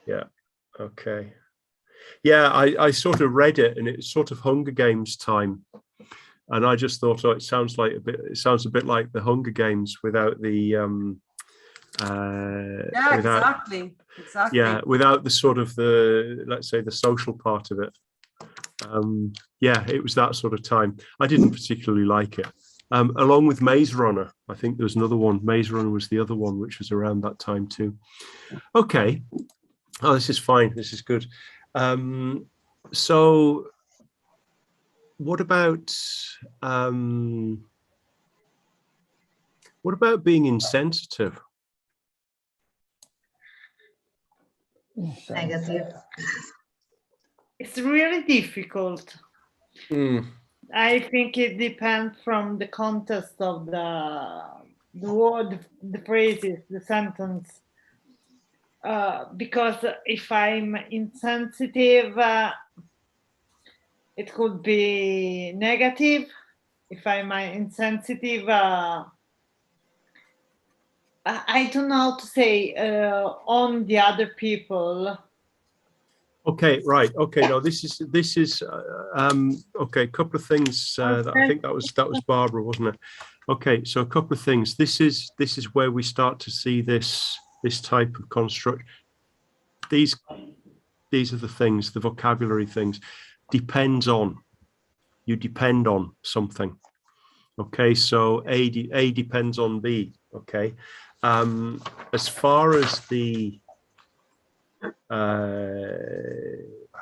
Yeah. Okay. Yeah, I sort of read it, and it's sort of Hunger Games time, and I just thought, it sounds a bit like the Hunger Games without the exactly. Yeah, without the sort of let's say the social part of it. Yeah, it was that sort of time. I didn't particularly like it. along with Maze Runner. I think there was another one. Maze Runner was the other one, which was around that time too. Okay. Oh, this is fine. This is good. So what about being insensitive? Negative. It's really difficult. I think it depends from the context of the word, the phrases, the sentence. Because if I'm insensitive, it could be negative. If I'm insensitive, I don't know how to say on the other people. Okay, right. Okay, no, this is okay. A couple of things. I think that was Barbara, wasn't it? Okay, so a couple of things. This is where we start to see this type of construct. These are the things, the vocabulary things. Depends on. You depend on something. Okay, so A depends on B. Okay, as far as the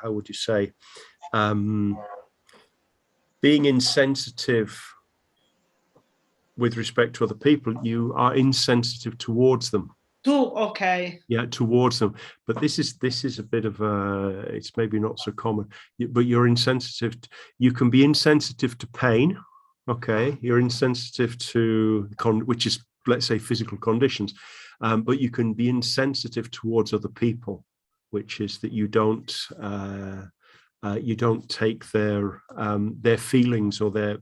how would you say, being insensitive with respect to other people, you are insensitive towards them. Okay. Yeah, towards them. But this is a bit of a, it's maybe not so common, but you're insensitive. You can be insensitive to pain. Okay, you're insensitive to which is, let's say, physical conditions, but you can be insensitive towards other people, which is that you don't take their feelings or their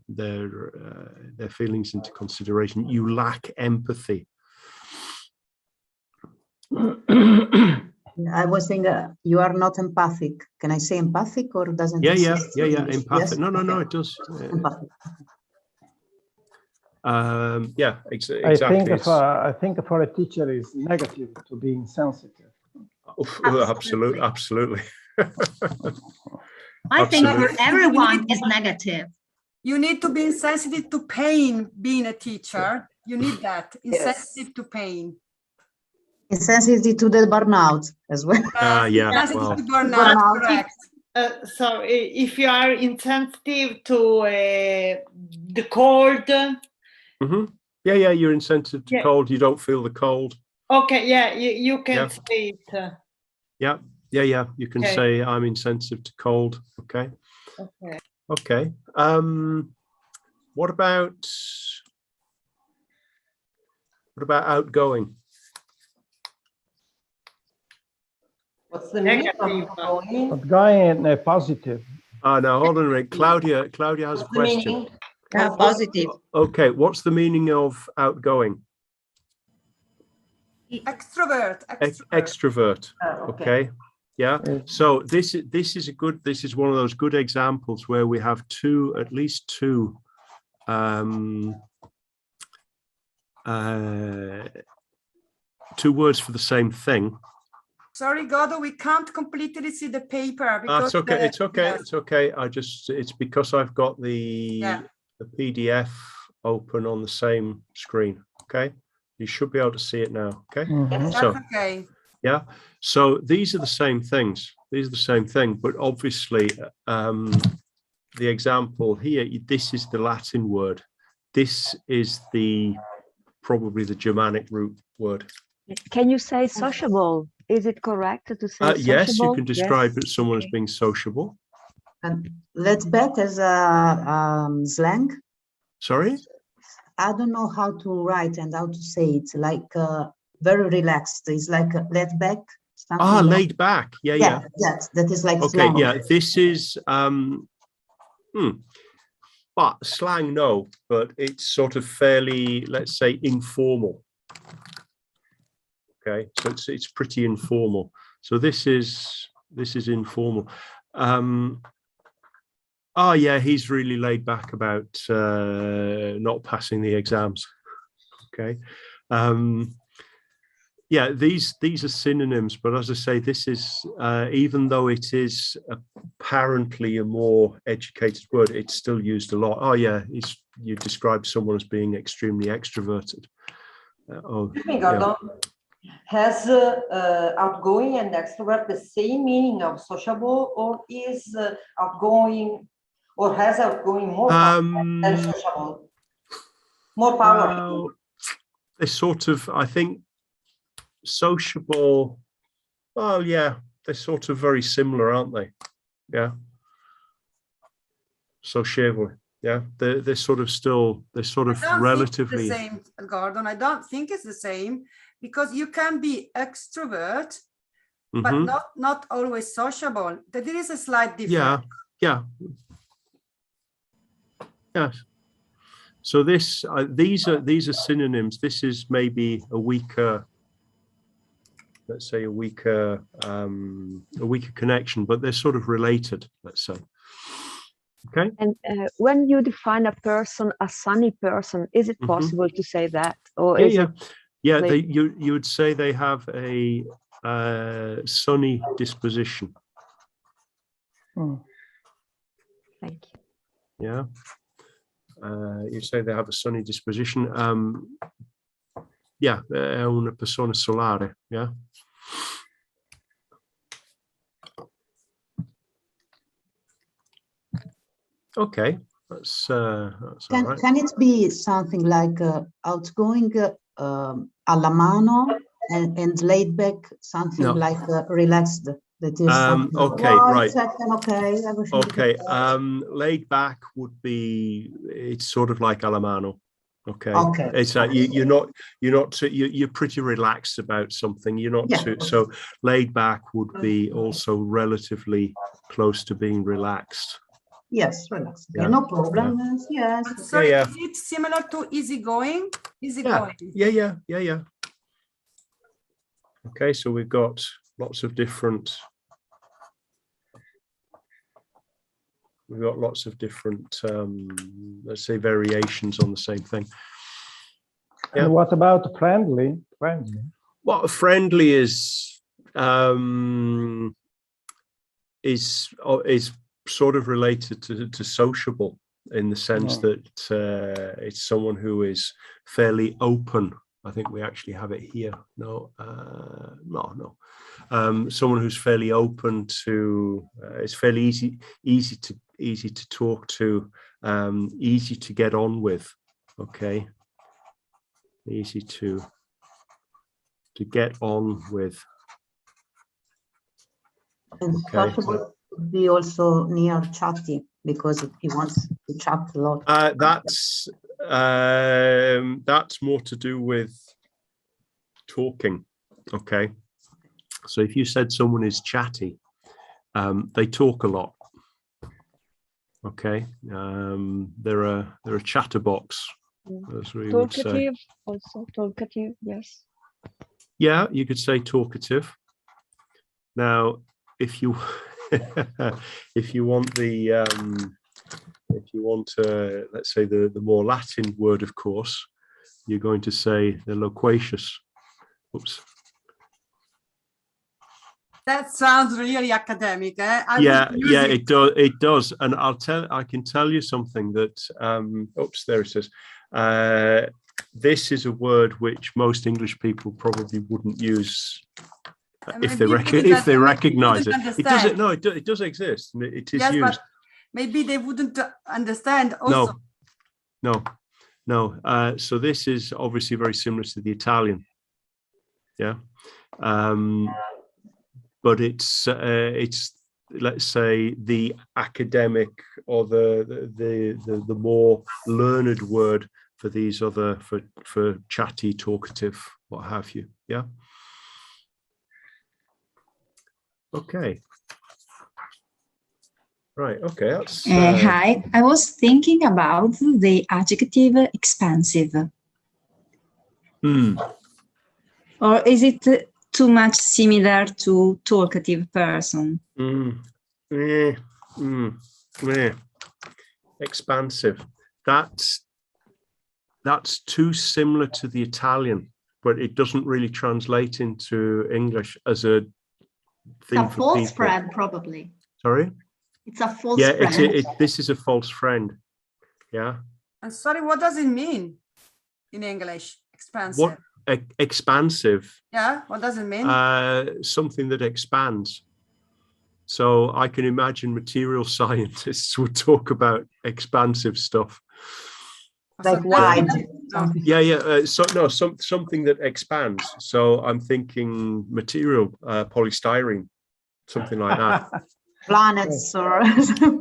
feelings into consideration. You lack empathy. I was saying you are not empathic. Can I say empathic, or doesn't it? Yeah. Empathic. Yes? No, it does. Empathic. Yeah, exactly. I think for a teacher is negative to be insensitive. Absolutely. I think for everyone is negative. You need to be insensitive to pain being a teacher. You need that. Insensitive to pain. Insensitive to the burnout as well. Yeah. Insensitive to burnout, correct. So if you are insensitive to the cold. Yeah, you're insensitive to cold. You don't feel the cold. Okay, yeah, you can say it. Yeah. You can say I'm insensitive to cold. Okay. What about outgoing? What's the meaning of outgoing? Outgoing and positive. No, hold on a minute. Claudia has a question. Positive. Okay, what's the meaning of outgoing? Extrovert. Extrovert. Okay. Yeah. So this is one of those good examples where we have at least two words for the same thing. Sorry, Godo, we can't completely see the paper. Because it's okay. It's because I've got the PDF open on the same screen. Okay, you should be able to see it now. Okay, That's okay. Yeah, so these are the same things. These are the same thing, but obviously the example here, this is the Latin word. This is probably the Germanic root word. Can you say sociable? Is it correct to say sociable? Yes, you can describe someone as being sociable. And let's bet as a slang. Sorry? I don't know how to write and how to say it. Like very relaxed. It's like laid back. Laid back. Yeah. That is like okay. slang. Yeah, this is but slang, no, but it's sort of fairly, let's say, informal. Okay, so it's pretty informal. So this is informal. Yeah, he's really laid back about not passing the exams. Okay. Yeah, these are synonyms, but as I say, this is even though it is apparently a more educated word, it's still used a lot. Oh yeah, you describe someone as being extremely extroverted. Gordon, has outgoing and extrovert the same meaning of sociable, or is outgoing, or has outgoing more power than sociable? More powerful. They're sort of, I think, sociable. Well, yeah, they're sort of very similar, aren't they? Yeah. Sociable. Yeah, they're sort of still, they're sort of relatively the same, Gordon. I don't think it's the same, because you can be extrovert, but not always sociable. There is a slight difference. Yeah. Yes. So these are synonyms. This is maybe a weaker, let's say a weaker connection, but they're sort of related, let's say. Okay. And when you define a person a sunny person, is it possible to say that, or yeah. You would say they have a sunny disposition. Thank you. Yeah. You say they have a sunny disposition. Yeah, è una persona solare. Yeah. Okay, that's all right. Can it be something like outgoing, alla mano, and laid back, something like relaxed? That is okay, right. Okay, okay. Laid back would be, it's sort of like alla mano. Okay. Okay. It's you're pretty relaxed about something. You're not too, so laid back would be also relatively close to being relaxed. Yes, relaxed. Yeah, no problem. Yes. So is it similar to easygoing? Easygoing. Yeah. Okay, so we've got lots of different. We've got lots of different, let's say, variations on the same thing. Yeah. And what about friendly? Well, friendly is sort of related to sociable, in the sense that it's someone who is fairly open. I think we actually have it here. No. Someone who's fairly open to. It's fairly easy to talk to. Easy to get on with. Okay. Easy to get on with. And sociable would be also near chatty, because he wants to chat a lot. That's more to do with talking. Okay, so if you said someone is chatty, they talk a lot. Okay, they're a chatterbox. That's what you would say. Talkative, also talkative. Yes. Yeah, you could say talkative. Now, if you if you want let's say the more Latin word, of course, you're going to say the loquacious. Oops. That sounds really academic. Yeah, it does. And I can tell you something that oops, there it is. This is a word which most English people probably wouldn't use if they recognize it. It doesn't. No, it does exist. It is used. But maybe they wouldn't understand. Also. No. So this is obviously very similar to the Italian. Yeah, but it's let's say the academic or the more learned word for these other for chatty, talkative, what have you. Yeah. Okay. Right. Okay. That's. Hi. I was thinking about the adjective expansive. Or is it too much similar to talkative person? Expansive. That's too similar to the Italian, but it doesn't really translate into English as a thing It's a for false people. friend, probably. Sorry? It's a false Yeah, friend. this is a false friend. Yeah. And sorry, what does it mean in English? Expansive. What expansive? Yeah, what does it mean? Something that expands. So I can imagine material scientists would talk about expansive stuff. Like wide. Yeah. Something that expands. So I'm thinking material, polystyrene, something like that. Planets or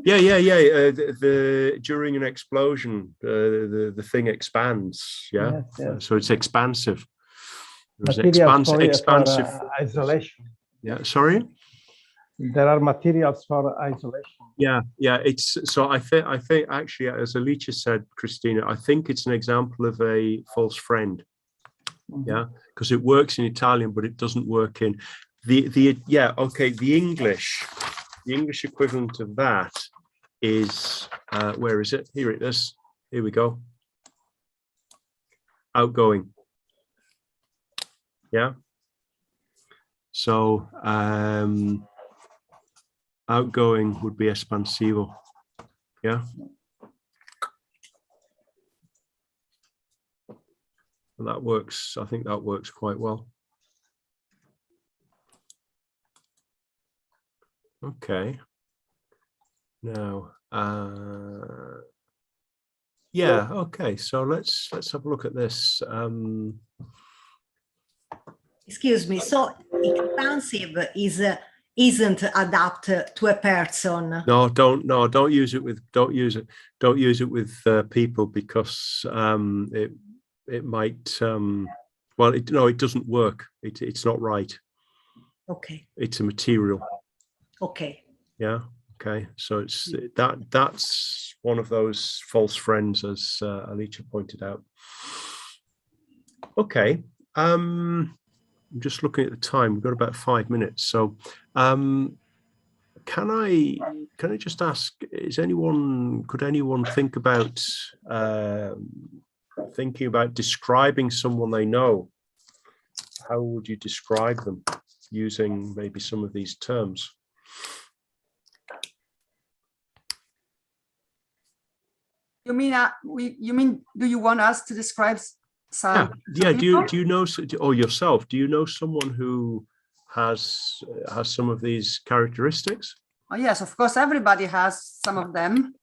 Yeah. During an explosion, the thing expands. Yeah. Yes. So it's expansive. There's Materials for expansive isolation. Yeah. Sorry. There are materials for isolation. Yeah. It's so I think actually, as Alicia said, Christina, I think it's an example of a false friend. Mm-hmm. Yeah, because it works in Italian, but it doesn't work in the English equivalent of that is where is it? Here it is. Here we go. Outgoing. Yeah. So outgoing would be espansivo. Yeah. And that works. I think that works quite well. Okay. Now, yeah. Okay. So let's have a look at this. Excuse me. So expansive isn't adapted to a person. No, don't use it with people, because it might well, it doesn't work. It's not right. Okay. It's a material. Okay. Yeah. Okay. So it's that's one of those false friends, as Alicia pointed out. Okay. I'm just looking at the time. We've got about 5 minutes. So can I just ask, could anyone think about thinking about describing someone they know? How would you describe them using maybe some of these terms? You mean do you want us to describe some? Yeah. Do you know, or yourself? Do you know someone who has some of these characteristics? Oh, yes, of course. Everybody has some of them.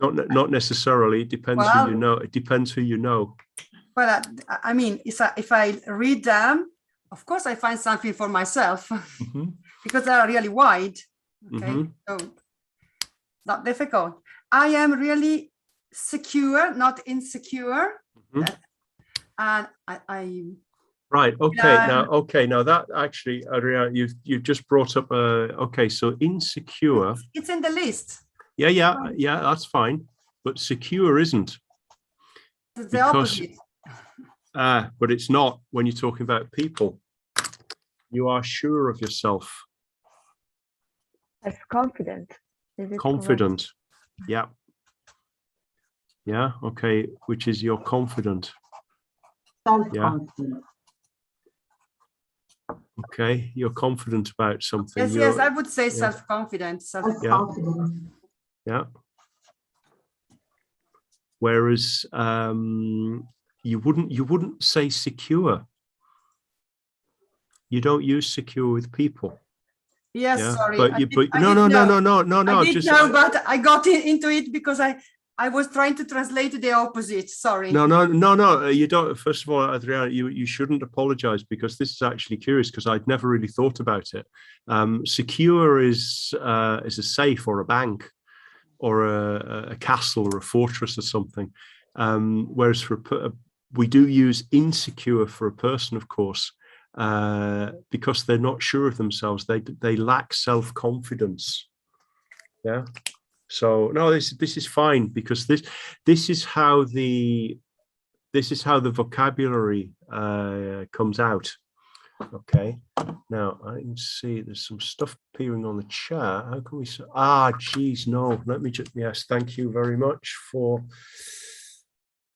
Not necessarily. It depends who you know. It depends who you know. But I mean, if I read them, of course, I find something for myself because they are really wide. Okay, so not difficult. I am really secure, not insecure, and I. Right. Okay. Now that actually, Adriana, you've just brought up okay. So insecure. It's in the list. Yeah. That's fine, but secure isn't. It's the opposite. But it's not when you're talking about people. You are sure of yourself. As confident. Is it confident? correct? Yeah. Okay. Which is you're confident. Self-confident. Okay, you're confident about something. Yes, I would say self-confident. Self-confident. Yeah. Whereas you wouldn't say secure. You don't use secure with people. Yes, sorry. No. I did know, but I got into it because I was trying to translate the opposite. Sorry. No. You don't. First of all, Adriana, you shouldn't apologize, because this is actually curious, because I'd never really thought about it. Secure is a safe or a bank or a castle or a fortress or something. Whereas we do use insecure for a person, of course, because they're not sure of themselves. They lack self-confidence. Yeah. So no, this is fine, because this is how the vocabulary comes out. Okay. Now I can see there's some stuff appearing on the chat. How can we say? Geez, no. Let me just. Yes, thank you very much for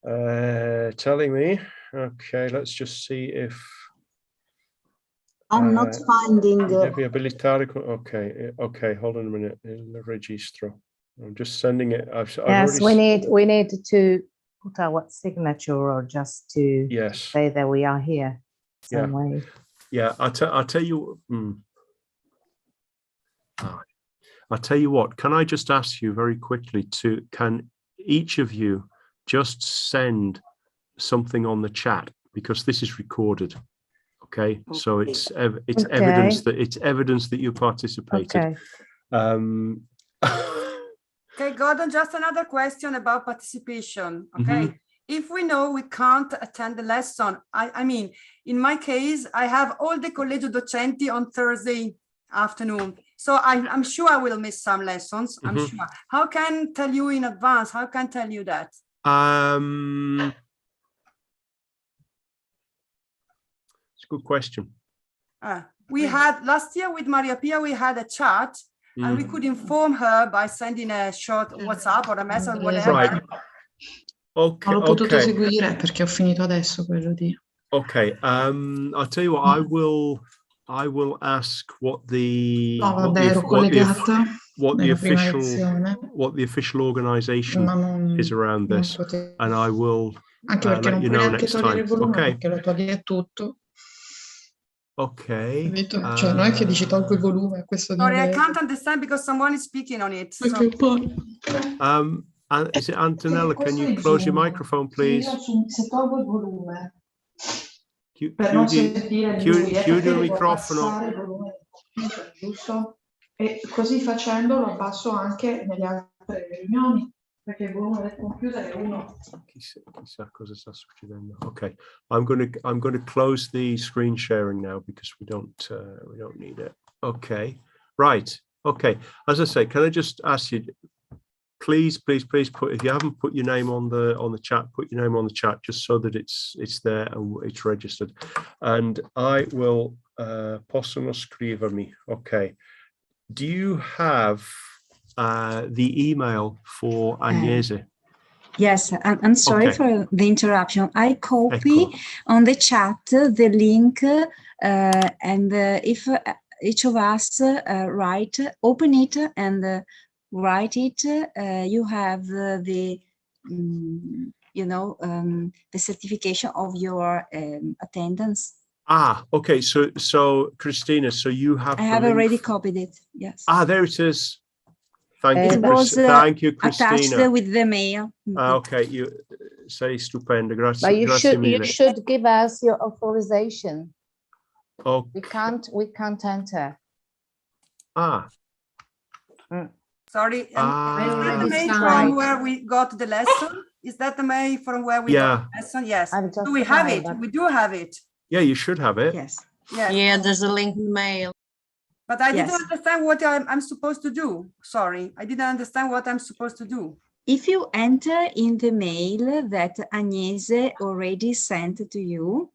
telling me. Okay, let's just see if I'm not finding. devi abilitare. Okay, okay. Hold on a minute. Il registro. I'm just sending it. Yes, we need to put our signature or just to say that we are here. Some way. Yeah. I'll tell you. I'll tell you what. Can I just ask you very quickly can each of you just send something on the chat, because this is recorded. Okay, so it's evidence that you participated. Okay, Gordon, just another question about participation. Okay, if we know we can't attend the lesson, I mean, in my case, I have all the Collegio Docenti on Thursday afternoon, so I'm sure I will miss some lessons. I'm sure. How can I tell you in advance? How can I tell you that? It's a good question. We had last year with Maria Pia, we had a chat, and we could inform her by sending a short WhatsApp or a message, whatever. Right. Okay. Non l'ho potuto seguire perché ho finito adesso quello di. Okay. I'll tell you what. I will ask what the official organization is around this, and I will let you know next time. Okay. Perché lo togli è tutto. Okay. Cioè, non è che dici tolgo il volume, questo di Sorry, I can't understand because someone is speaking on it. So. Is it Antonella? Can you close your microphone, please? Se tolgo il volume. Chiudi il microfono. Giusto? E così facendo lo abbasso anche nelle altre riunioni, perché il volume del computer è uno. Chissà cosa sta succedendo. Okay, I'm going to close the screen sharing now because we don't need it. Okay, right. Okay, as I say, can I just ask you, please put, if you haven't put your name on the chat, put your name on the chat just so that it's there and it's registered. And I will possono scrivermi. Okay. Do you have the email for Agnese? Yes, I'm sorry for the interruption. I copy on the chat the link, and if each of us open it and write it, you have the the certification of your attendance. Okay. So Christina, so you have. I have already copied it. Yes. There it is. Thank you, thank you, Christina. Attached with the mail. Okay, you say stupendo. Grazie. But you mille. should give us your authorization. Oh. We can't enter. Sorry. Is that the mail from where we got the lesson? Is that the mail from where we got the lesson? Yes. So we have it. We do have it. Yeah, you should have it. Yes. Yes. Yeah, there's a link in the mail. But I didn't understand what I'm supposed to do. Sorry, I didn't understand what I'm supposed to do. If you enter in the mail that Agnese already sent to you,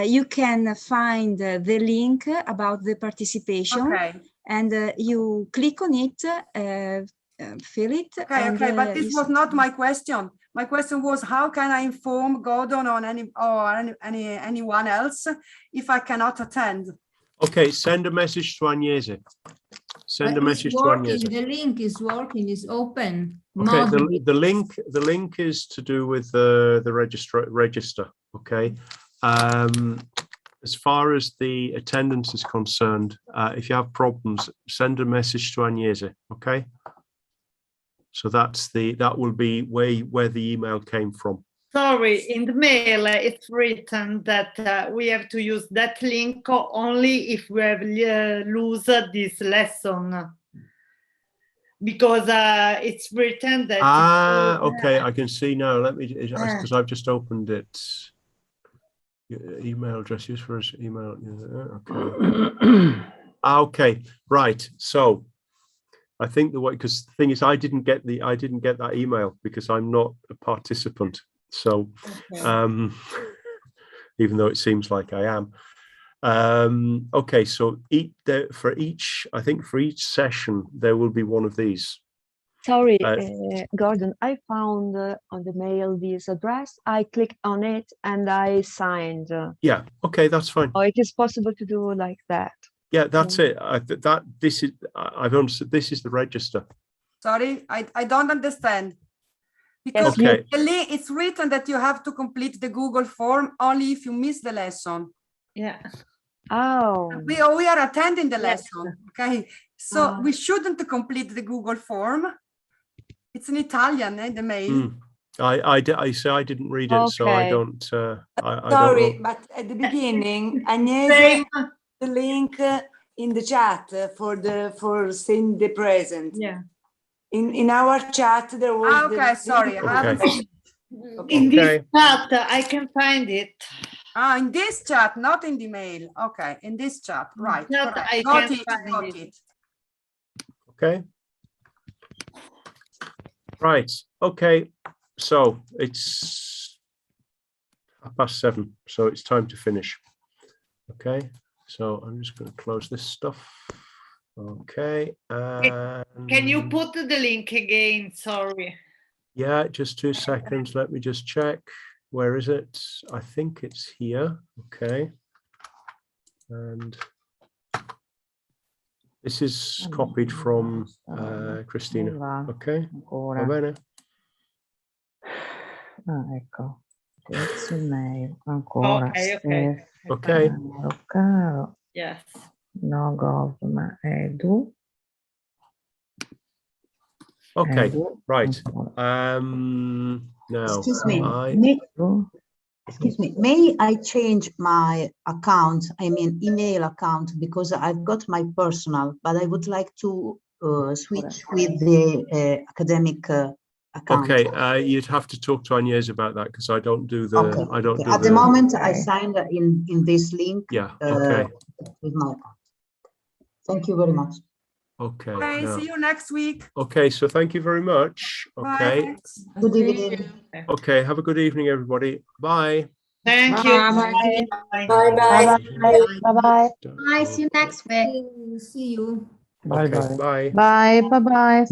you can find the link about the participation, and you click on it, fill it. Okay, but this was not my question. My question was, how can I inform Gordon or anyone else if I cannot attend? Okay, send a message to Agnese. Send a message to Agnese. The link is working, is open. Okay, the link is to do with the register. Okay. As far as the attendance is concerned, if you have problems, send a message to Agnese. Okay. So that will be where the email came from. Sorry, in the mail it's written that we have to use that link only if we have lose this lesson, because it's written that. Okay, I can see now. Let me, because I've just opened it. Email address used for email. Okay. Okay, right. So I think because the thing is, I didn't get that email because I'm not a participant. So, even though it seems like I am, okay. So for each session, there will be one of these. Sorry, Gordon, I found on the mail this address. I clicked on it and I signed. Yeah, okay, that's fine. Oh, it is possible to do like that. Yeah, that's it. I've understood. This is the register. Sorry, I don't understand. Because Okay. it's written that you have to complete the Google form only if you miss the lesson. Yeah. Oh. We are attending the lesson. Okay. So we shouldn't complete the Google form. It's in Italian, the mail. I say I didn't read it, so I don't. I Sorry, don't know. but at the beginning, Agnese put the link in the chat for seeing the present. Yeah. In our chat there was. Okay, sorry. Okay. In this chat, I can find it. In this chat, not in the mail. Okay, in this chat, right. Chat, I Got can it, find got it. it. Okay. Right. Okay. So it's 7:30, so it's time to finish. Okay. So I'm just going to close this stuff. Okay. Can you put the link again? Sorry. Yeah, just 2 seconds. Let me just check. Where is it? I think it's here. Okay. And this is copied from Cristina. Okay. Va bene? Ecco. Terzo mail. Ancora. Okay. Okay. Caro. Yes. No gov, ma edu. Okay. Right. Now. Excuse me. Excuse me, may I change my account, I mean email account, because I've got my personal, but I would like to switch with the academic account. Okay, you'd have to talk to Agnese about that because I don't do the. Okay. I don't do At the moment, I signed in this link. Yeah. Okay. With my account. Thank you very much. Okay. Okay, now. see you next week. Okay, so thank you very much. Okay. Bye. Good evening. Okay, have a good evening, everybody. Bye. Thank you. Bye. Bye bye. Bye-bye. Bye, see you next week. See you. Okay, bye. Bye. Bye-bye.